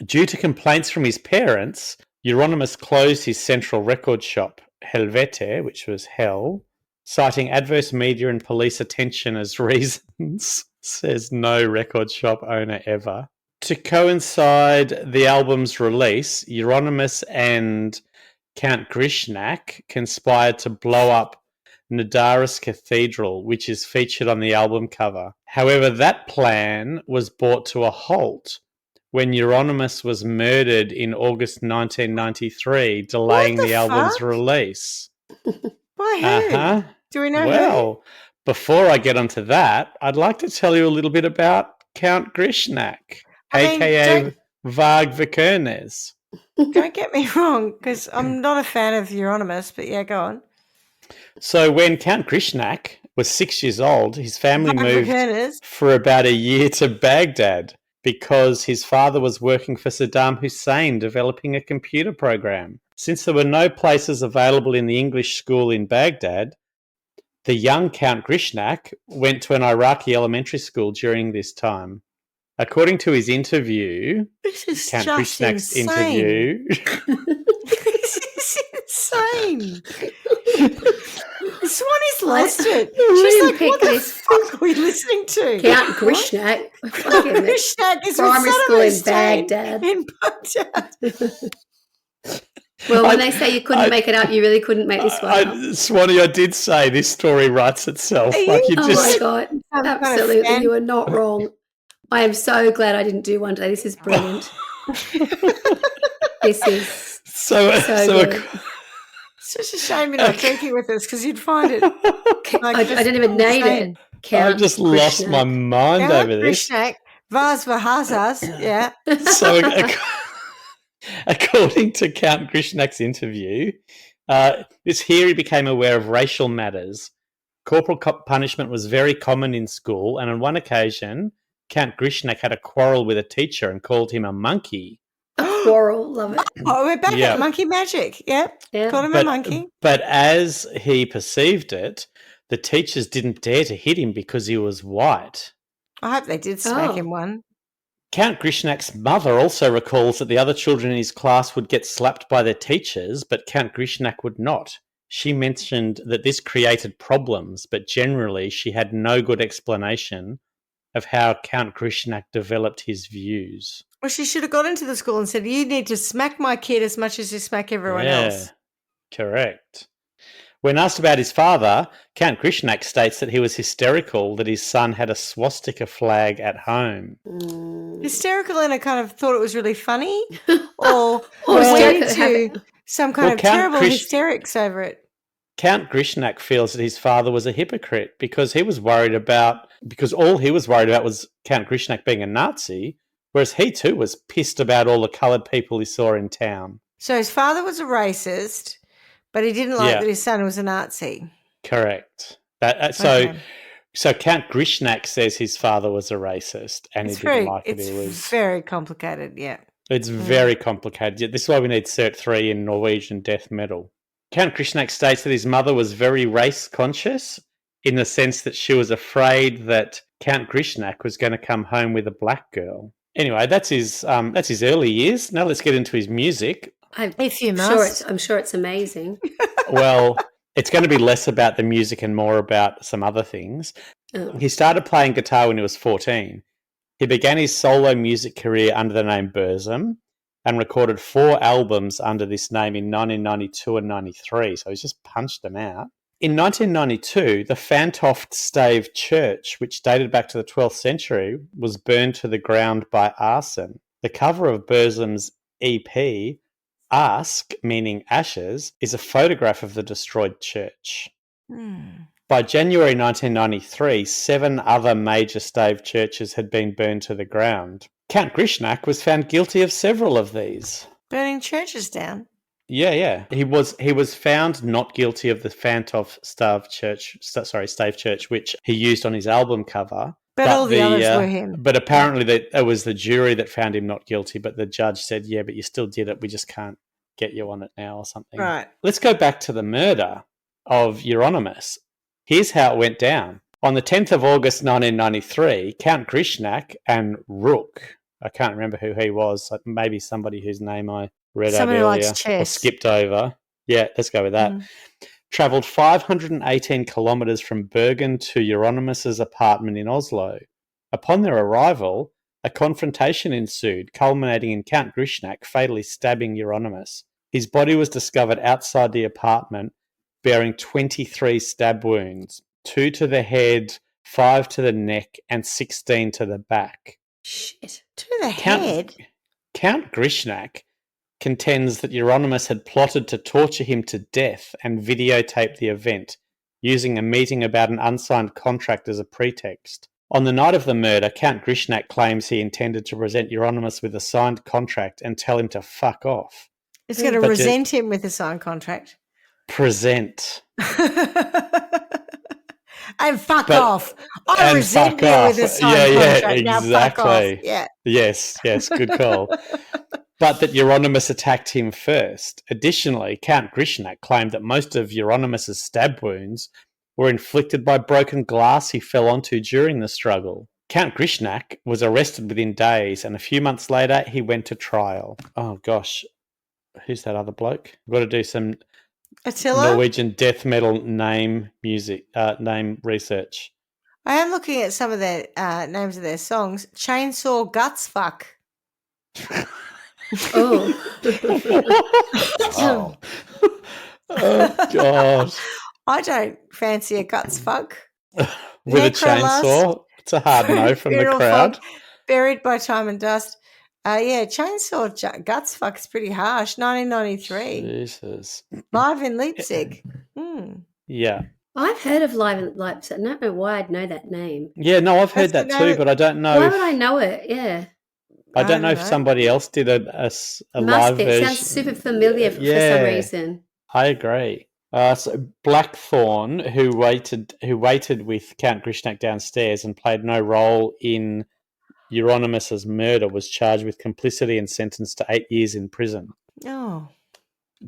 Due to complaints from his parents, Euronymous closed his central record shop, Helvete, which was hell, citing adverse media and police attention as reasons, says no record shop owner ever. To coincide the album's release, Euronymous and Count Grishnak conspired to blow up Nidaros Cathedral, which is featured on the album cover. However, that plan was brought to a halt when Euronymous was murdered in August 1993, delaying the album's release. By who? Do we know who? Well, before I get onto that, I'd like to tell you a little bit about Count Grishnak, a.k.a. Varg Vikernes. Don't get me wrong, because I'm not a fan of Euronymous, but yeah, go on. So when Count Grishnak was 6 years old, his family moved for about a year to Baghdad because his father was working for Saddam Hussein developing a computer program. Since there were no places available in the English school in Baghdad, the young Count Grishnak went to an Iraqi elementary school during this time. According to his interview, Count Grishnak's interview... This is insane. Swanee's lost it. She's like, what the fuck are we listening to? Count Grishnak. Grishnak is primary school in Baghdad. Well, when they say you couldn't make it up, you really couldn't make this one up. Swanee, I did say this story writes itself. My God. Absolutely, you are not wrong. I am so glad I didn't do one today. This is brilliant. This is so good. It's just a shame you're not drinking with us because you'd find it. I didn't even need it. I just lost my mind over this. Grishnak, Vaz Vahazaz, yeah. So, according to Count Grishnak's interview, he became aware of racial matters. Corporal punishment was very common in school, and on one occasion, Count Grishnak had a quarrel with a teacher and called him a monkey. Quarrel, love it. Oh, we're back at monkey magic. Yep. Yeah. Called him a monkey. But as he perceived it, the teachers didn't dare to hit him because he was white. I hope they did smack him one. Count Grishnak's mother also recalls that the other children in his class would get slapped by their teachers, but Count Grishnak would not. She mentioned that this created problems, but generally she had no good explanation of how Count Grishnak developed his views. Well, she should have got into the school and said, you need to smack my kid as much as you smack everyone else. Correct. When asked about his father, Count Grishnak states that he was hysterical that his son had a swastika flag at home. Hysterical and I kind of thought it was really funny or went into some kind of terrible hysterics over it. Count Grishnak feels that his father was a hypocrite because all he was worried about was Count Grishnak being a Nazi, whereas he too was pissed about all the coloured people he saw in town. So his father was a racist, but he didn't like that his son was a Nazi. Correct. So Count Grishnak says his father was a racist and he didn't like it. It's very complicated, yeah. It's very complicated. This is why we need Cert 3 in Norwegian death metal. Count Grishnak states that his mother was very race conscious in the sense that she was afraid that Count Grishnak was going to come home with a black girl. Anyway, that's his early years. Now let's get into his music. I'm sure it's amazing. Well, it's going to be less about the music and more about some other things. Oh. He started playing guitar when he was 14. He began his solo music career under the name Burzum and recorded 4 albums under this name in 1992 and 93, so he's just punched them out. In 1992, the Fantoft Stave Church, which dated back to the 12th century, was burned to the ground by arson. The cover of Burzum's EP, Ask, meaning ashes, is a photograph of the destroyed church. By January 1993, 7 other major stave churches had been burned to the ground. Count Grishnak was found guilty of several of these. Burning churches down? Yeah. He was found not guilty of the Fantoft Stave Church, which he used on his album cover. But all the others were him. But apparently it was the jury that found him not guilty, but the judge said, yeah, but you still did it. We just can't get you on it now or something. Right. Let's go back to the murder of Euronymous. Here's how it went down. On the 10th of August 1993, Count Grishnak and Rook, I can't remember who he was, maybe somebody whose name I read out earlier or skipped over. Yeah, let's go with that. Travelled 518 kilometres from Bergen to Euronymous's apartment in Oslo. Upon their arrival, a confrontation ensued, culminating in Count Grishnak fatally stabbing Euronymous. His body was discovered outside the apartment, bearing 23 stab wounds, 2 to the head, 5 to the neck, and 16 to the back. Shit, to the head? Count Grishnak contends that Euronymous had plotted to torture him to death and videotaped the event, using a meeting about an unsigned contract as a pretext. On the night of the murder, Count Grishnak claims he intended to present Euronymous with a signed contract and tell him to fuck off. It's going to resent him with a signed contract. Present. And fuck off. I resent you with a signed contract. Now exactly. Fuck off. Yeah. Yes, good call. But that Euronymous attacked him first. Additionally, Count Grishnak claimed that most of Euronymous' stab wounds were inflicted by broken glass he fell onto during the struggle. Count Grishnak was arrested within days, and a few months later, he went to trial. Oh, gosh. Who's that other bloke? I've got to do some Attila? Norwegian death metal name research. I am looking at some of their names of their songs. Chainsaw Guts Fuck. Oh. Oh, God. I don't fancy a guts fuck. With a chainsaw? It's a hard no from the crowd. Fuck, buried by time and dust. Chainsaw guts fuck is pretty harsh. 1993. Jesus. Live in Leipzig. Yeah. I've heard of Live in Leipzig. I don't know why I'd know that name. Yeah, no, I've heard that too, but I don't know. Why would I know it? Yeah. I don't know if somebody else did a live version. It sounds super familiar for some reason. I agree. So Blackthorn, who waited with Count Grishnak downstairs and played no role in Euronymous' murder, was charged with complicity and sentenced to 8 years in prison. Oh.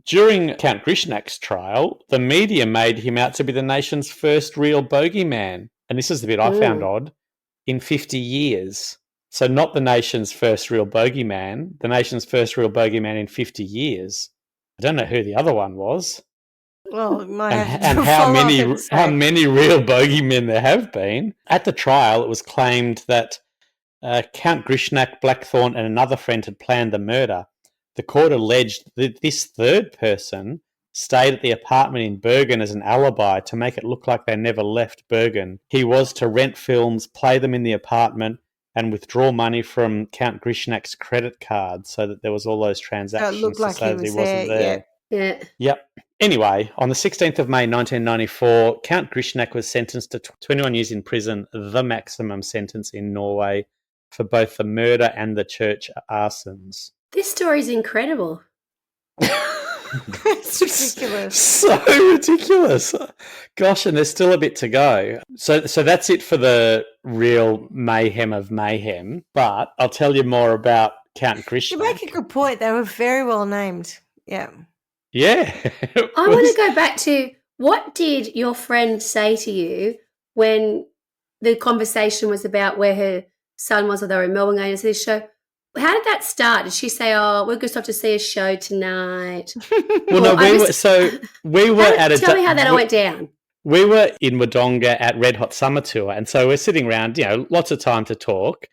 During Count Grishnak's trial, the media made him out to be the nation's first real bogeyman. And this is the bit I found odd. In 50 years. So not the nation's first real bogeyman, the nation's first real bogeyman in 50 years. I don't know who the other one was. Well, how many real bogeymen there have been. At the trial, it was claimed that Count Grishnak, Blackthorn, and another friend had planned the murder. The court alleged that this third person stayed at the apartment in Bergen as an alibi to make it look like they never left Bergen. He was to rent films, play them in the apartment, and withdraw money from Count Grishnak's credit card so that there was all those transactions. It looked like he wasn't there. Yeah. Yep. Anyway, on the 16th of May 1994, Count Grishnak was sentenced to 21 years in prison, the maximum sentence in Norway for both the murder and the church arsons. This story's incredible. It's ridiculous. So ridiculous. Gosh, and there's still a bit to go. So that's it for the real mayhem of mayhem. But I'll tell you more about Count Grishnak. You make a good point. They were very well named. Yeah. Yeah. I want to go back to, what did your friend say to you when the conversation was about where her son was, or they were in Melbourne going to this show? How did that start? Did she say, "Oh, we're good off to see a show tonight"? Well, no, we were at a. Tell me how that all went down. We were in Wodonga at Red Hot Summer Tour, and so we're sitting around, lots of time to talk.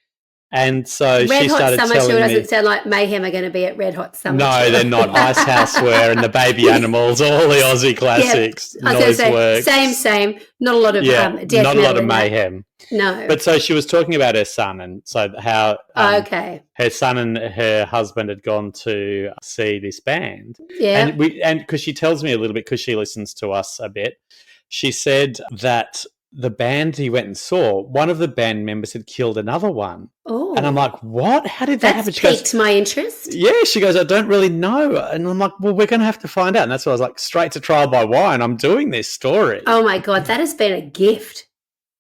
And so she started telling me... Red Hot Summer Tour doesn't sound like Mayhem are going to be at Red Hot Summer Tour. No, they're not. Ice Houseware and the Baby Animals, all the Aussie classics. Yeah, I was going to say, same. Not a lot of death not a lot of mayhem. No. But so she was talking about her son, and so how her son and her husband had gone to see this band. Yeah. And because she tells me a little bit, because she listens to us a bit, she said that the band he went and saw, one of the band members had killed another one. Oh. And I'm like, what? How did that happen? That's piqued my interest. Yeah, she goes, I don't really know. And I'm like, well, we're going to have to find out. And that's why I was like, straight to trial by wine. I'm doing this story. Oh, my God. That has been a gift.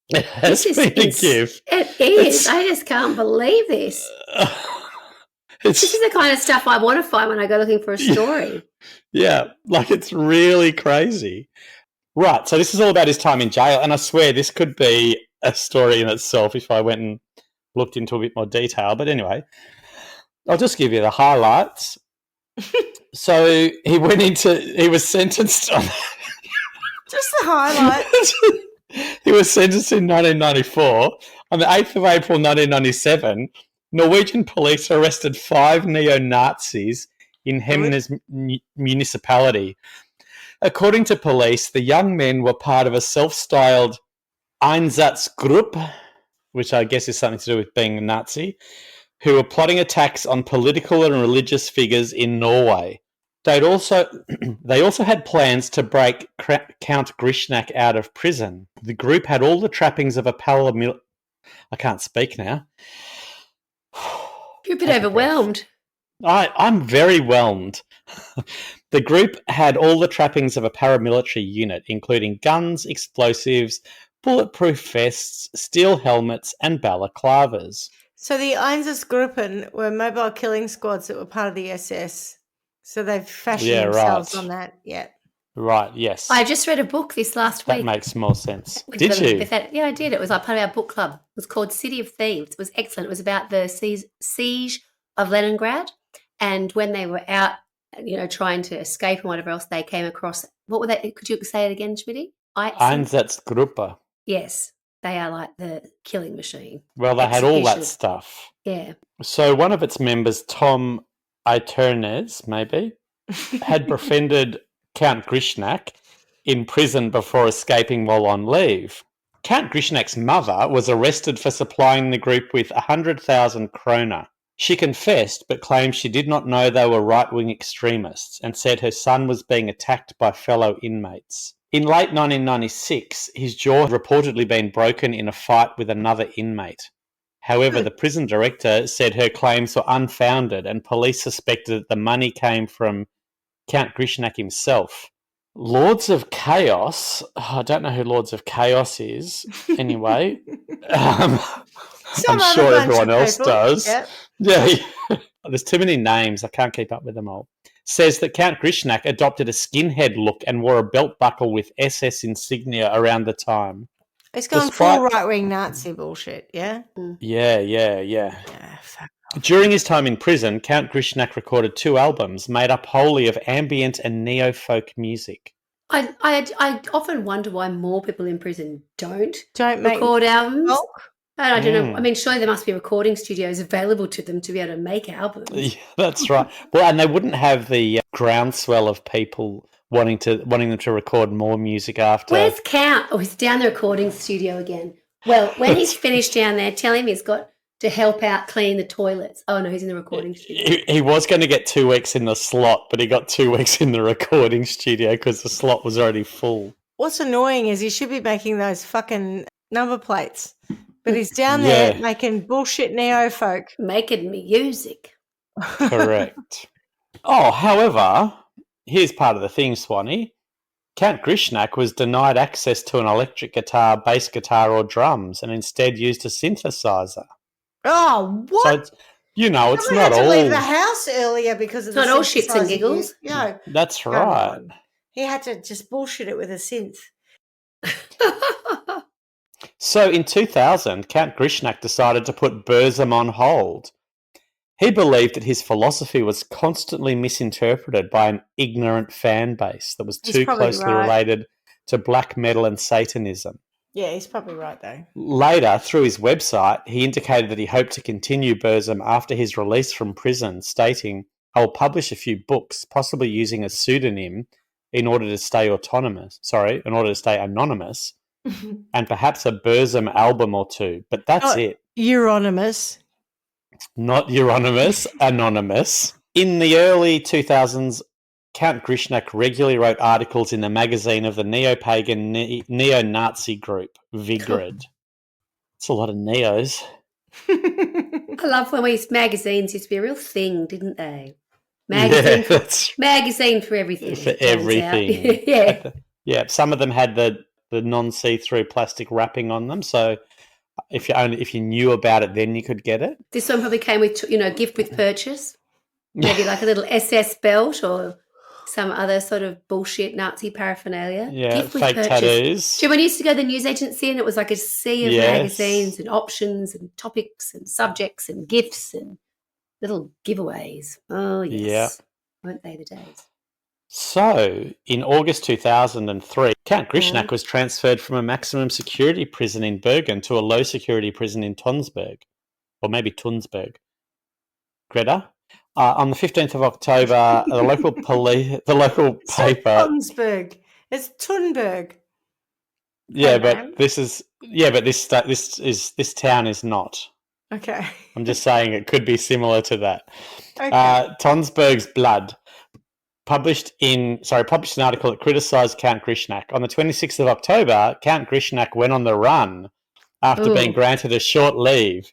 It has been a gift. It is. I just can't believe this. This is the kind of stuff I want to find when I go looking for a story. Yeah, like it's really crazy. Right, so this is all about his time in jail, and I swear this could be a story in itself if I went and looked into a bit more detail. But anyway, I'll just give you the highlights. So he was sentenced on... Just the highlights. He was sentenced in 1994. On the 8th of April 1997, Norwegian police arrested 5 neo-Nazis in Hemnes municipality. According to police, the young men were part of a self-styled Einsatzgruppe, which I guess is something to do with being a Nazi, who were plotting attacks on political and religious figures in Norway. They also had plans to break Count Grishnak out of prison. The group had all the trappings of a paramilitary. I can't speak now. You're a bit overwhelmed. I'm very whelmed. The group had all the trappings of a paramilitary unit, including guns, explosives, bulletproof vests, steel helmets, and balaclavas. So the Einsatzgruppen were mobile killing squads that were part of the SS. So they've fashioned themselves on that. Yeah. Right, yes. I just read a book this last week. That makes more sense. Did you? Yeah, I did. It was like part of our book club. It was called City of Thieves. It was excellent. It was about the siege of Leningrad. And when they were out, trying to escape and whatever else, they came across, what were they? Could you say it again, Schmitty? Einsatzgruppe. Yes. They are like the killing machine. Well, they had all that stuff. Yeah. So one of its members, Tom Iternes, maybe, had befriended Count Grishnak in prison before escaping while on leave. Count Grishnak's mother was arrested for supplying the group with 100,000 kroner. She confessed, but claimed she did not know they were right-wing extremists and said her son was being attacked by fellow inmates. In late 1996, his jaw had reportedly been broken in a fight with another inmate. However, the prison director said her claims were unfounded and police suspected that the money came from Count Grishnak himself. Lords of Chaos, I don't know who Lords of Chaos is, anyway. I'm sure everyone else does. Yep. Yeah, there's too many names, I can't keep up with them all. Says that Count Grishnak adopted a skinhead look and wore a belt buckle with SS insignia around the time. It's gone full right-wing Nazi bullshit, yeah? Yeah. During his time in prison, Count Grishnak recorded 2 albums made up wholly of ambient and neo-folk music. I often wonder why more people in prison don't make record albums. Folk. I don't know. I mean, surely there must be recording studios available to them to be able to make albums. Yeah, that's right. Well, and they wouldn't have the groundswell of people wanting them to record more music after. Where's Count? Oh, he's down the recording studio again. Well, when he's finished down there, tell him he's got to help out clean the toilets. Oh, no, he's in the recording studio. He was going to get 2 weeks in the slot, but he got 2 weeks in the recording studio because the slot was already full. What's annoying is he should be making those fucking number plates, but he's down there making bullshit neo-folk. Making music. Correct. However, here's part of the thing, Swanee. Count Grishnak was denied access to an electric guitar, bass guitar, or drums, and instead used a synthesizer. Oh, what? So it's not all. He had to leave the house earlier because of it's not all shits and giggles. Yeah, that's right. He had to just bullshit it with a synth. So in 2000, Count Grishnak decided to put Burzum on hold. He believed that his philosophy was constantly misinterpreted by an ignorant fan base that was too closely related to black metal and Satanism. Yeah, he's probably right, though. Later, through his website, he indicated that he hoped to continue Burzum after his release from prison, stating, "I will publish a few books, possibly using a pseudonym in order to stay anonymous, and perhaps a Burzum album or 2, but that's it." Euronymous. Not Euronymous, anonymous. In the early 2000s, Count Grishnak regularly wrote articles in the magazine of the neo-pagan neo-Nazi group, Vigrid. It's a lot of neos. I love when magazines used to be a real thing, didn't they? Magazine for everything. For everything. Yeah. Yeah, some of them had the non-see-through plastic wrapping on them, so if you knew about it, then you could get it. This one probably came with, gift with purchase. Maybe like a little SS belt or some other sort of bullshit Nazi paraphernalia. Yeah, gift fake with tattoos. Do you when you used to go to the news agency and it was like a sea of magazines and options and topics and subjects and gifts and little giveaways. Oh, yes. Yeah. Weren't they the days? So, in August 2003, Count Grishnak was transferred from a maximum security prison in Bergen to a low security prison in Tonsberg, or maybe Tunsberg. Greta? On the 15th of October, the local paper. Tonsberg. It's Tunberg. Yeah, but this town is not. Okay. I'm just saying it could be similar to that. Okay. Tonsberg's Blood published an article that criticised Count Grishnak. On the 26th of October, Count Grishnak went on the run after being granted a short leave.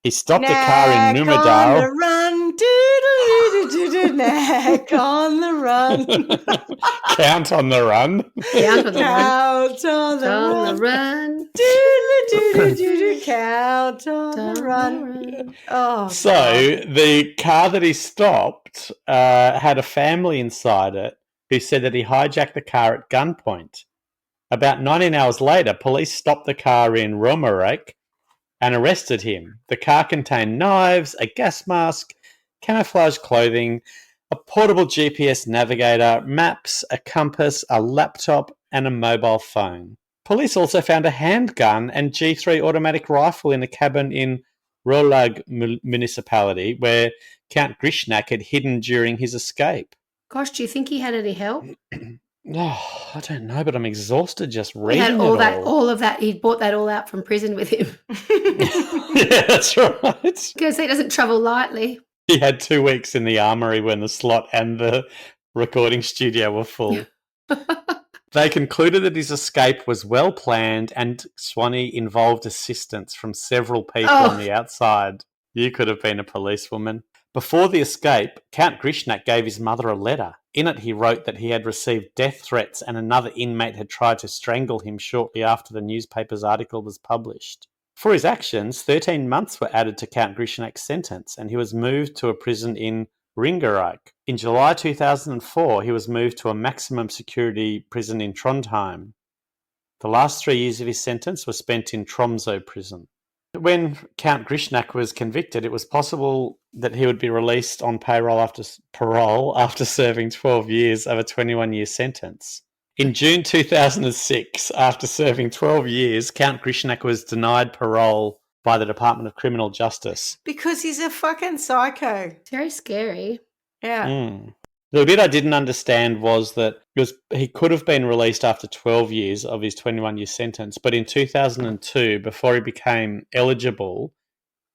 He stopped a car in Numedal. On the run, do-do-do-do-do-do, Knack on the run. Count on the run. Count on the run. Count on the run. Do-do-do-do-do, count on the run. Oh, So God. the car that he stopped had a family inside it who said that he hijacked the car at gunpoint. About 19 hours later, police stopped the car in Romarek and arrested him. The car contained knives, a gas mask, camouflage clothing, a portable GPS navigator, maps, a compass, a laptop, and a mobile phone. Police also found a handgun and G3 automatic rifle in a cabin in Rolag municipality where Count Grishnak had hidden during his escape. Gosh, do you think he had any help? Oh, I don't know, but I'm exhausted just He reading had all of that. He bought that all out from prison with him. Yeah, that's right. Because he doesn't travel lightly. He had 2 weeks in the armory when the slot and the recording studio were full. They concluded that his escape was well planned and Swanee involved assistance from several people on the outside. You could have been a policewoman. Before the escape, Count Grishnak gave his mother a letter. In it, he wrote that he had received death threats and another inmate had tried to strangle him shortly after the newspaper's article was published. For his actions, 13 months were added to Count Grishnak's sentence and he was moved to a prison in Ringerike. In July 2004, he was moved to a maximum security prison in Trondheim. The last 3 years of his sentence were spent in Tromsø prison. When Count Grishnak was convicted, it was possible that he would be released on parole after serving 12 years of a 21-year sentence. In June 2006, after serving 12 years, Count Grishnak was denied parole by the Department of Criminal Justice. Because he's a fucking psycho. It's very scary. Yeah. The bit I didn't understand was that he could have been released after 12 years of his 21-year sentence, but in 2002, before he became eligible,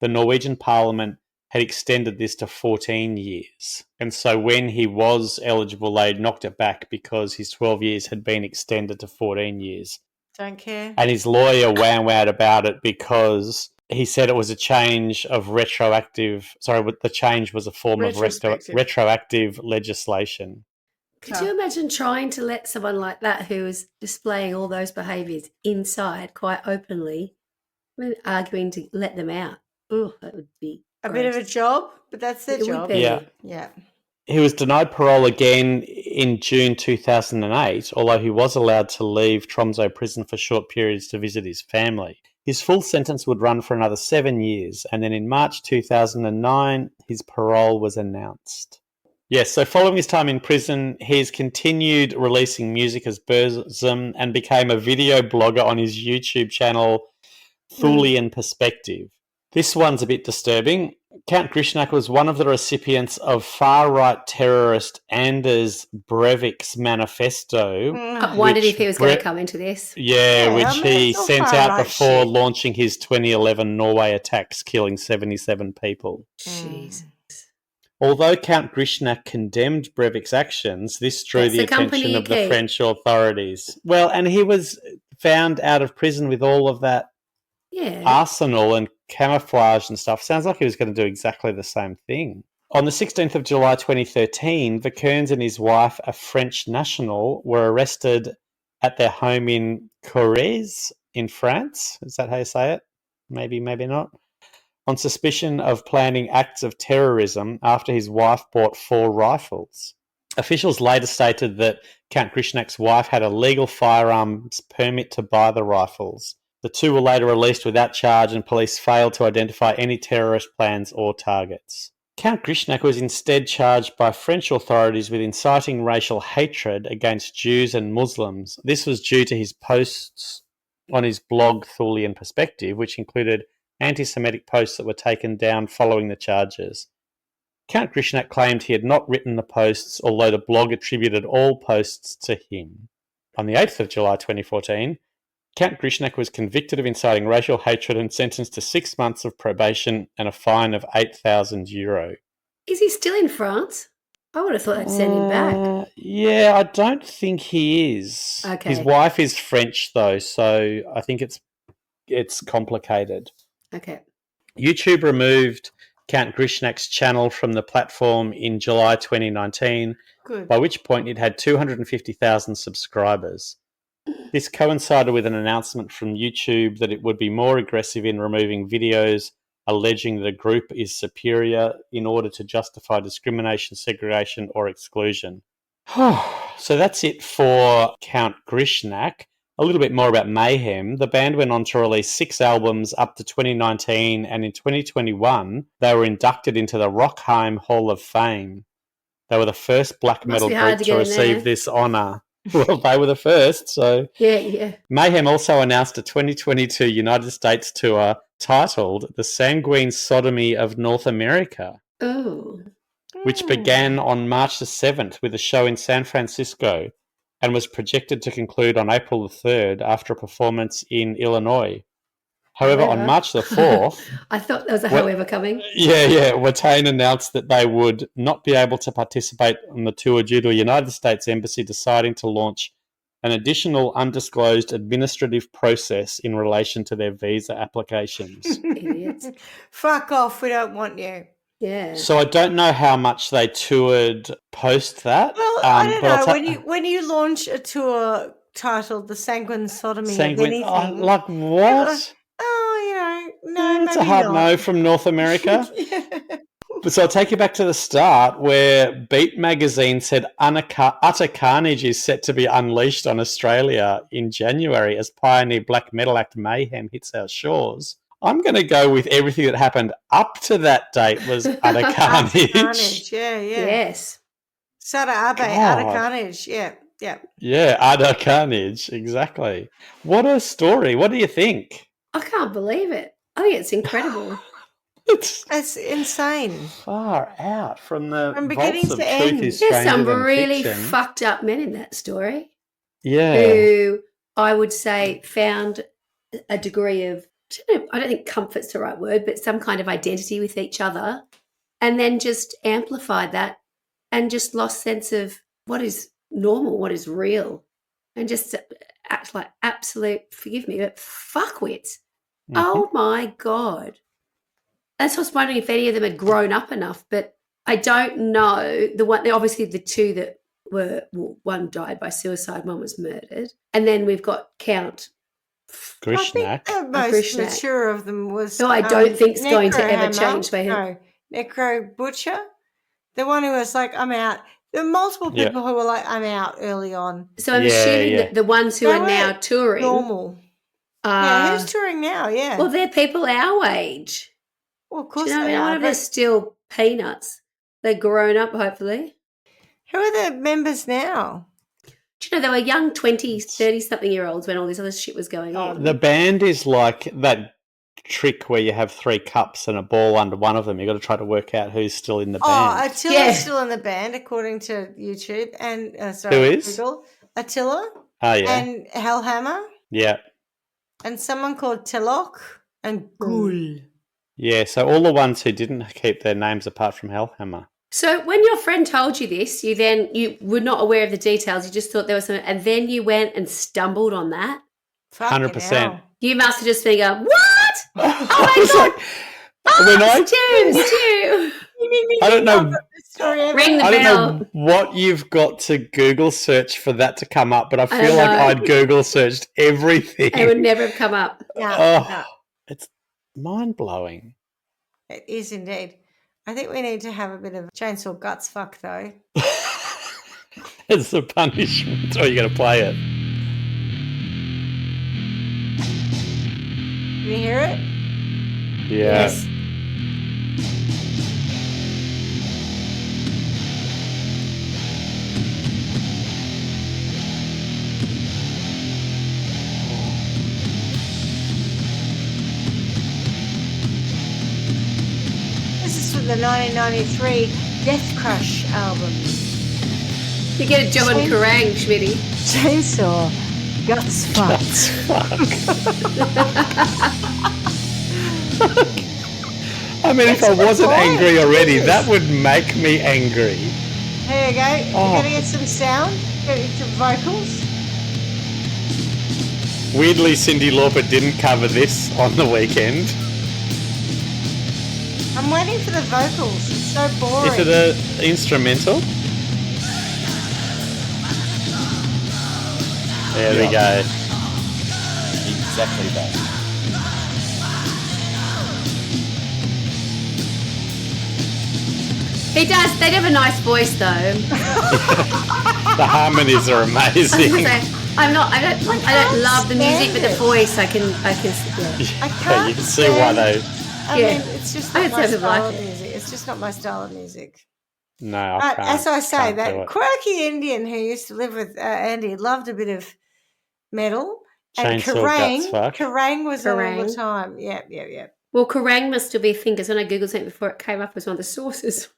the Norwegian Parliament had extended this to 14 years. And so when he was eligible, they knocked it back because his 12 years had been extended to 14 years. Don't care. And his lawyer wowed about it because he said it was a change of the change was a form of retroactive legislation. Could you imagine trying to let someone like that who is displaying all those behaviours inside quite openly, arguing to let them out? Oh, that would be a bit of a job, but that's their job. Yeah. He was denied parole again in June 2008, although he was allowed to leave Tromsø prison for short periods to visit his family. His full sentence would run for another 7 years, and then in March 2009, his parole was announced. Yes, so following his time in prison, he's continued releasing music as Burzum and became a video blogger on his YouTube channel, Thulian Perspective. This one's a bit disturbing. Count Grishnak was one of the recipients of far-right terrorist Anders Breivik's manifesto. I wondered if he was going to come into this. Which he sent out before launching his 2011 Norway attacks, killing 77 people. Jesus. Although Count Grishnak condemned Breivik's actions, this drew the attention of the French authorities. Well, and he was found out of prison with all of that arsenal and camouflage and stuff. Sounds like he was going to do exactly the same thing. On the 16th of July 2013, Verkerns and his wife, a French national, were arrested at their home in Corrèze in France. Is that how you say it? Maybe, maybe not. On suspicion of planning acts of terrorism after his wife bought 4 rifles. Officials later stated that Count Grishnak's wife had a legal firearms permit to buy the rifles. The 2 were later released without charge and police failed to identify any terrorist plans or targets. Count Grishnak was instead charged by French authorities with inciting racial hatred against Jews and Muslims. This was due to his posts on his blog Thulian Perspective, which included anti-Semitic posts that were taken down following the charges. Count Grishnak claimed he had not written the posts, although the blog attributed all posts to him. On the 8th of July 2014, Count Grishnak was convicted of inciting racial hatred and sentenced to 6 months of probation and a fine of €8,000. Is he still in France? I would have thought they'd send him back. Yeah, I don't think he is. Okay. His wife is French, though, so I think it's complicated. Okay. YouTube removed Count Grishnak's channel from the platform in July 2019, by which point it had 250,000 subscribers. This coincided with an announcement from YouTube that it would be more aggressive in removing videos alleging the group is superior in order to justify discrimination, segregation, or exclusion. So that's it for Count Grishnak. A little bit more about Mayhem. The band went on to release 6 albums up to 2019, and in 2021, they were inducted into the Rockheim Hall of Fame. They were the first black metal group to receive this honour. Well, they were the first, so... Yeah. Mayhem also announced a 2022 United States tour titled The Sanguine Sodomy of North America, which began on March the 7th with a show in San Francisco and was projected to conclude on April the 3rd after a performance in Illinois. However, on March the 4th... I thought there was a however coming. Yeah. Watain announced that they would not be able to participate on the tour due to a United States Embassy deciding to launch an additional undisclosed administrative process in relation to their visa applications. Idiots. Fuck off, we don't want you. Yeah. So I don't know how much they toured post that. Well, I don't know. When you launch a tour titled The Sanguine Sodomy of anything... like what? No, it's a hard no from North America. But so I'll take you back to the start where Beat Magazine said utter carnage is set to be unleashed on Australia in January as pioneer black metal act Mayhem hits our shores. I'm going to go with everything that happened up to that date was utter carnage. Carnage, yeah. Yes. Sada Abe, utter carnage, yeah. Yeah, utter carnage, exactly. What a story. What do you think? I can't believe it. I think it's incredible. It's insane. Far out from the beginning vaults of to truth end. is There's stranger some than really fiction. fucked up men in that story. Yeah. Who I would say found a degree of, I don't think comfort's the right word, but some kind of identity with each other, and then just amplified that and just lost sense of what is normal, what is real, and just act like absolute, forgive me, but fuckwits. Mm-hmm. Oh my God. That's what I was wondering if any of them had grown up enough, but I don't know. Obviously the two that were, one died by suicide, one was murdered. And then we've got Count Grishnak. I think the most mature of them was... No, I don't think it's going to ever change. No, Necro Butcher. The one who was like, I'm out. There were multiple people who were like, I'm out early on. So I'm assuming that the ones who are now touring... Normal. Who's touring now? Yeah. Well, they're people our age. Well, of course they are. One of them still peanuts. They're grown up, hopefully. Who are the members now? Do you know, they were young 20, 30-something-year-olds when all this other shit was going on. The band is like that trick where you have 3 cups and a ball under one of them. You've got to try to work out who's still in the band. Oh, Attila's still in the band, according to YouTube. And who is? Google. Attila. Oh, yeah. And Hellhammer. Yeah. And someone called Telok and Ghoul. Yeah, so all the ones who didn't keep their names apart from Hellhammer. So when your friend told you this, you were not aware of the details. You just thought there was something, and then you went and stumbled on that. 100%. You must have just been going, what? Oh my God. Stu. I don't know. Ring the bell. I don't know what you've got to Google search for that to come up, but I feel like I'd Google searched everything. It would never have come up. No. It's mind-blowing. It is indeed. I think we need to have a bit of chainsaw guts fuck, though. It's the punishment, or you're going to play it. Can you hear it? Yeah. Yes. This is from the 1993 Death Crush album. You get a job on Kerrang, Schmitty. Chainsaw Guts Fuck. I mean, if I wasn't angry already, that would make me angry. Here you go. Oh. You're going to get some sound, get some vocals. Weirdly, Cyndi Lauper didn't cover this on the weekend. I'm waiting for the vocals. It's so boring. Is it an instrumental? There we go. Exactly that. He does. They have a nice voice, though. The harmonies are amazing. I don't love the music, but the voice, I can. Yeah. I can't. You can see why they. I mean, it's just not my style of it. music. It's just not my style of music. No, I But can't. as I say, can't do that it. quirky Indian who used to live with Andy loved a bit of metal. And Chainsaw guts, fuck. Kerrang was all the Kerrang. time. Yeah. Well, Kerrang must still be a thing because when I googled something before, it came up as one of the sources.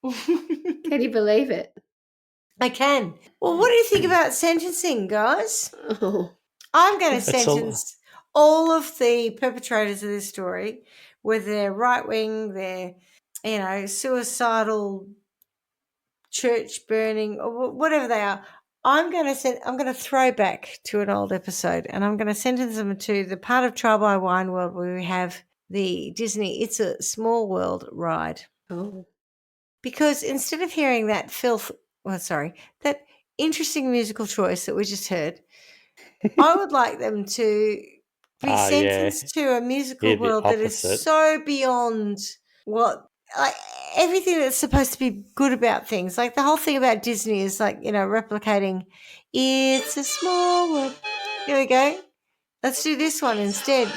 Can you believe it? I can. Well, what do you think about sentencing, guys? Oh. I'm going to It's a- sentence all of the perpetrators of this story, whether they're right wing, they're suicidal, church burning, or whatever they are. I'm going to throw back to an old episode, and I'm going to sentence them to the part of Trial by Wine World where we have the Disney It's a Small World ride. Oh. Because instead of hearing that that interesting musical choice that we just heard, I would like them to be sentenced to a musical world that is so beyond what, like, everything that's supposed to be good about things. Like the whole thing about Disney is replicating It's a Small World. Here we go. Let's do this one instead.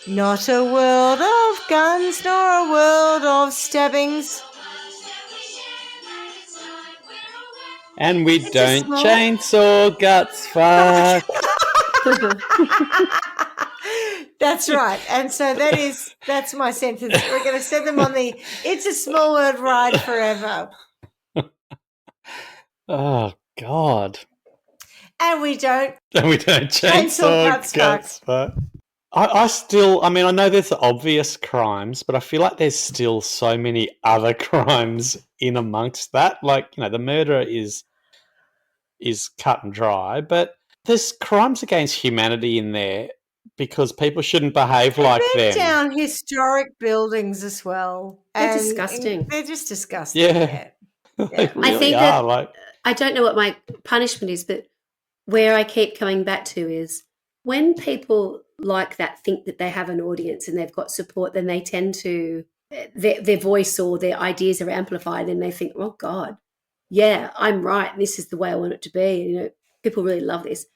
Not a world of guns, nor a world of stabbings. And we don't chainsaw guts, fuck. That's right. And so that's my sentence. We're going to send them on the It's a Small World ride forever. Oh, God. And we don't chainsaw guts, fuck. I know there's obvious crimes, but I feel like there's still so many other crimes in amongst that. Like, the murderer is cut and dry, but there's crimes against humanity in there because people shouldn't behave like them. Down historic buildings as well. They're disgusting. They're just disgusting. Yeah. Yeah. Really I think are, I don't know what my punishment is, but where I keep coming back to is when people like that think that they have an audience and they've got support, then they tend to their voice or their ideas are amplified and they think, oh God, yeah, I'm right. This is the way I want it to be. People really love this.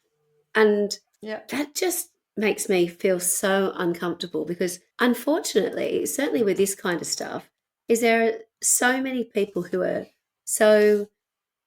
And that just makes me feel so uncomfortable because unfortunately, certainly with this kind of stuff, is there are so many people who are so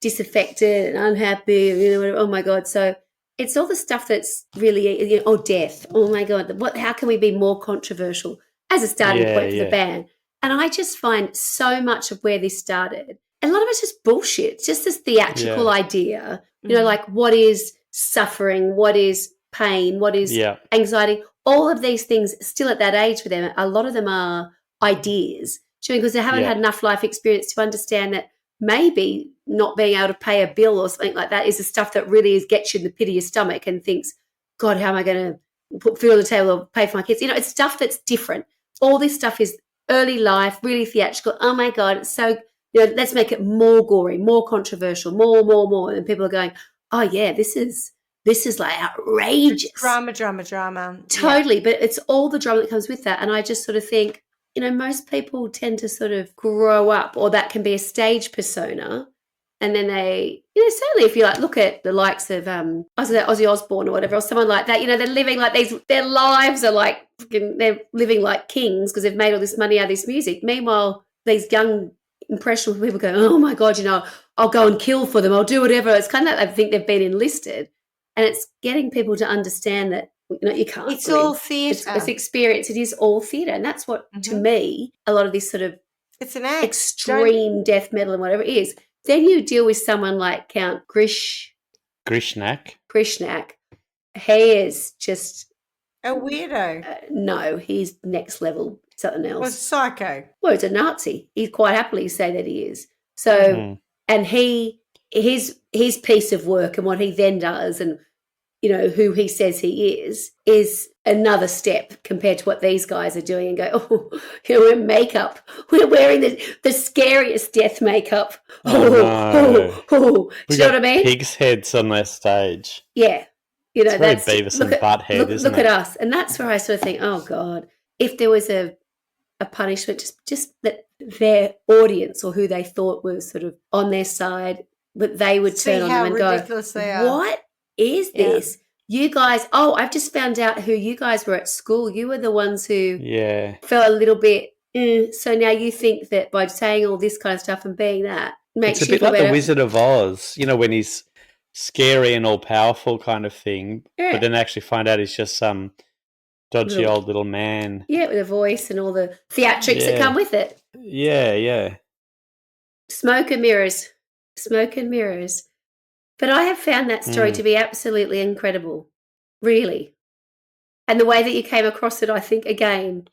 disaffected and unhappy, oh my God. So it's all the stuff that's really, death. Oh my God, how can we be more controversial as a starting point for the ban? And I just find so much of where this started, and a lot of it's just bullshit. It's just this theatrical idea, like what is suffering, what is pain, what is anxiety, all of these things still at that age for them. A lot of them are ideas, because they haven't had enough life experience to understand that maybe not being able to pay a bill or something like that is the stuff that really gets you in the pit of your stomach and thinks, God, how am I going to put food on the table or pay for my kids? It's stuff that's different. All this stuff is early life, really theatrical. Oh my God, it's so, let's make it more gory, more controversial, more. And people are going, oh yeah, this is like outrageous. It's drama. Totally. But it's all the drama that comes with that. And I just sort of think, most people tend to sort of grow up, or that can be a stage persona. And then they, certainly if you look at the likes of Ozzy Osbourne or whatever, or someone like that, they're living like their lives are like, they're living like kings because they've made all this money out of this music. Meanwhile, these young, impressionable people go, oh my God, I'll go and kill for them. I'll do whatever. It's kind of like I think they've been enlisted. And it's getting people to understand that, you can't. It's all theatre. It's experience. It is all theatre. And that's what, to me, a lot of this sort of it's an act. Extreme death metal and whatever it is. Then you deal with someone like Count Grishnak. He is just a weirdo. No, he's next level something else. Was psycho. Well, he's a Nazi. He'd quite happily say that he is. So, and his piece of work and what he then does and, you know, who he says he is another step compared to what these guys are doing and go, oh, you know, we're makeup. We're wearing the scariest death makeup. Oh, no. Do you know what I mean? Pigs' heads on their stage. Yeah. You know, it's very Beavis and Butthead, isn't it? Look at us. And that's where I sort of think, oh, God, if there was a punishment, just that their audience or who they thought was sort of on their side, but they would turn on them and go, what is this? You guys, I've just found out who you guys were at school. You were the ones who felt a little bit, so now you think that by saying all this kind of stuff and being that makes it's you a bit like better. the Wizard of Oz, you know, when he's scary and all-powerful kind of thing, but then actually find out he's just some dodgy old little man. Yeah, with a voice and all the theatrics that come with it. Yeah. Smoke and mirrors. But I have found that story to be absolutely incredible, really. And the way that you came across it, I think, again,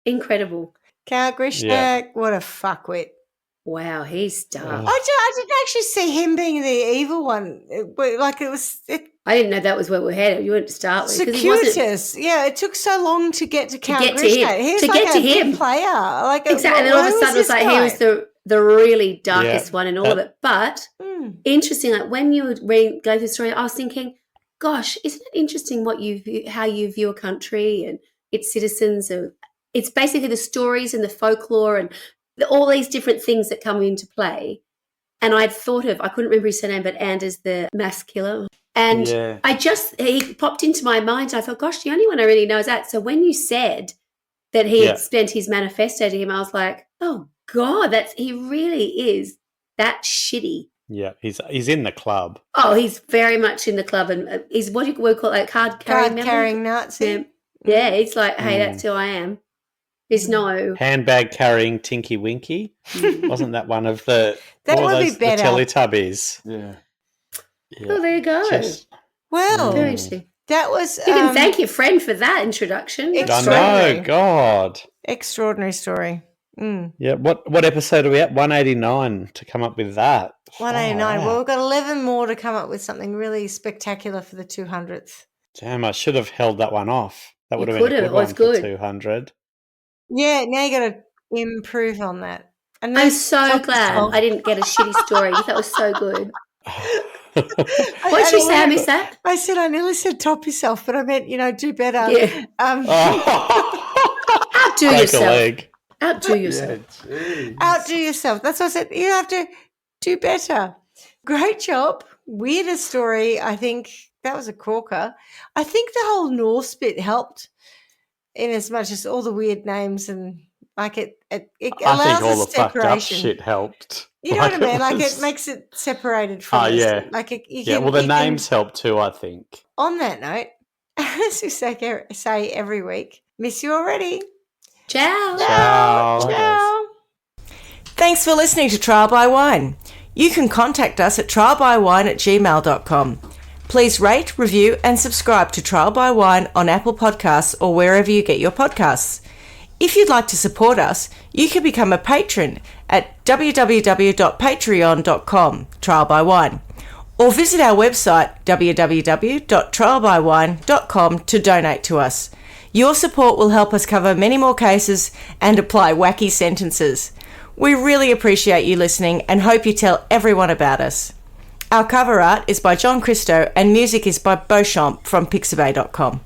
incredible. Count Grishnak, what a fuckwit. Wow, he's dark. I didn't actually see him being the evil one. I didn't know that was where we're headed. You went to start with. Circuitous. It took so long to get to Count Grishnak. He was to get to him. Player. Exactly. And then all of a sudden it's like he was the really darkest one in all of it. But interesting, like when you were going through the story, I was thinking, gosh, isn't it interesting how you view a country and its citizens? It's basically the stories and the folklore and all these different things that come into play. And I couldn't remember his surname, but Anders the mass killer. And he popped into my mind. And I thought, gosh, the only one I really know is that. So when you said that he had spent his manifesto to him, I was like, oh God, he really is that shitty. Yeah, he's in the club. Oh, he's very much in the club, and he's what we call it, card-carrying Nazi. Yeah, he's like, hey, that's who I am. There's no handbag carrying Tinky Winky. Wasn't that one of the that would be better. The Teletubbies? Yeah. Oh, there you go. Very interesting. That was. You can thank your friend for that introduction. I know, God. Extraordinary story. Yeah. What episode are we at? 189 to come up with that. 189. Well, we've got 11 more to come up with something really spectacular for the 200th. Damn, I should have held that one off. That would have been a good one for 200. Yeah, now you got to improve on that. And I'm so glad I didn't get a shitty story. That was so good. What did you say? I missed that. I said I nearly said top yourself, but I meant, do better. Yeah. Outdo yourself. Outdo yourself. Outdo yourself. That's what I said. You have to do better. Great job. Weirdest story. I think that was a corker. I think the whole Norse bit helped. In as much as all the weird names and like it allows I think all the separation. fucked up shit helped. You know what I mean? Like it makes it separated from yeah. Like the names help too, I think. On that note, as we say every week, miss you already. Ciao. Ciao. Thanks for listening to Trial by Wine. You can contact us at trialbywine@gmail.com. Please rate, review and subscribe to Trial by Wine on Apple Podcasts or wherever you get your podcasts. If you'd like to support us, you can become a patron at www.patreon.com, Trial by Wine, or visit our website www.trialbywine.com to donate to us. Your support will help us cover many more cases and apply wacky sentences. We really appreciate you listening and hope you tell everyone about us. Our cover art is by John Christo and music is by Beauchamp from pixabay.com.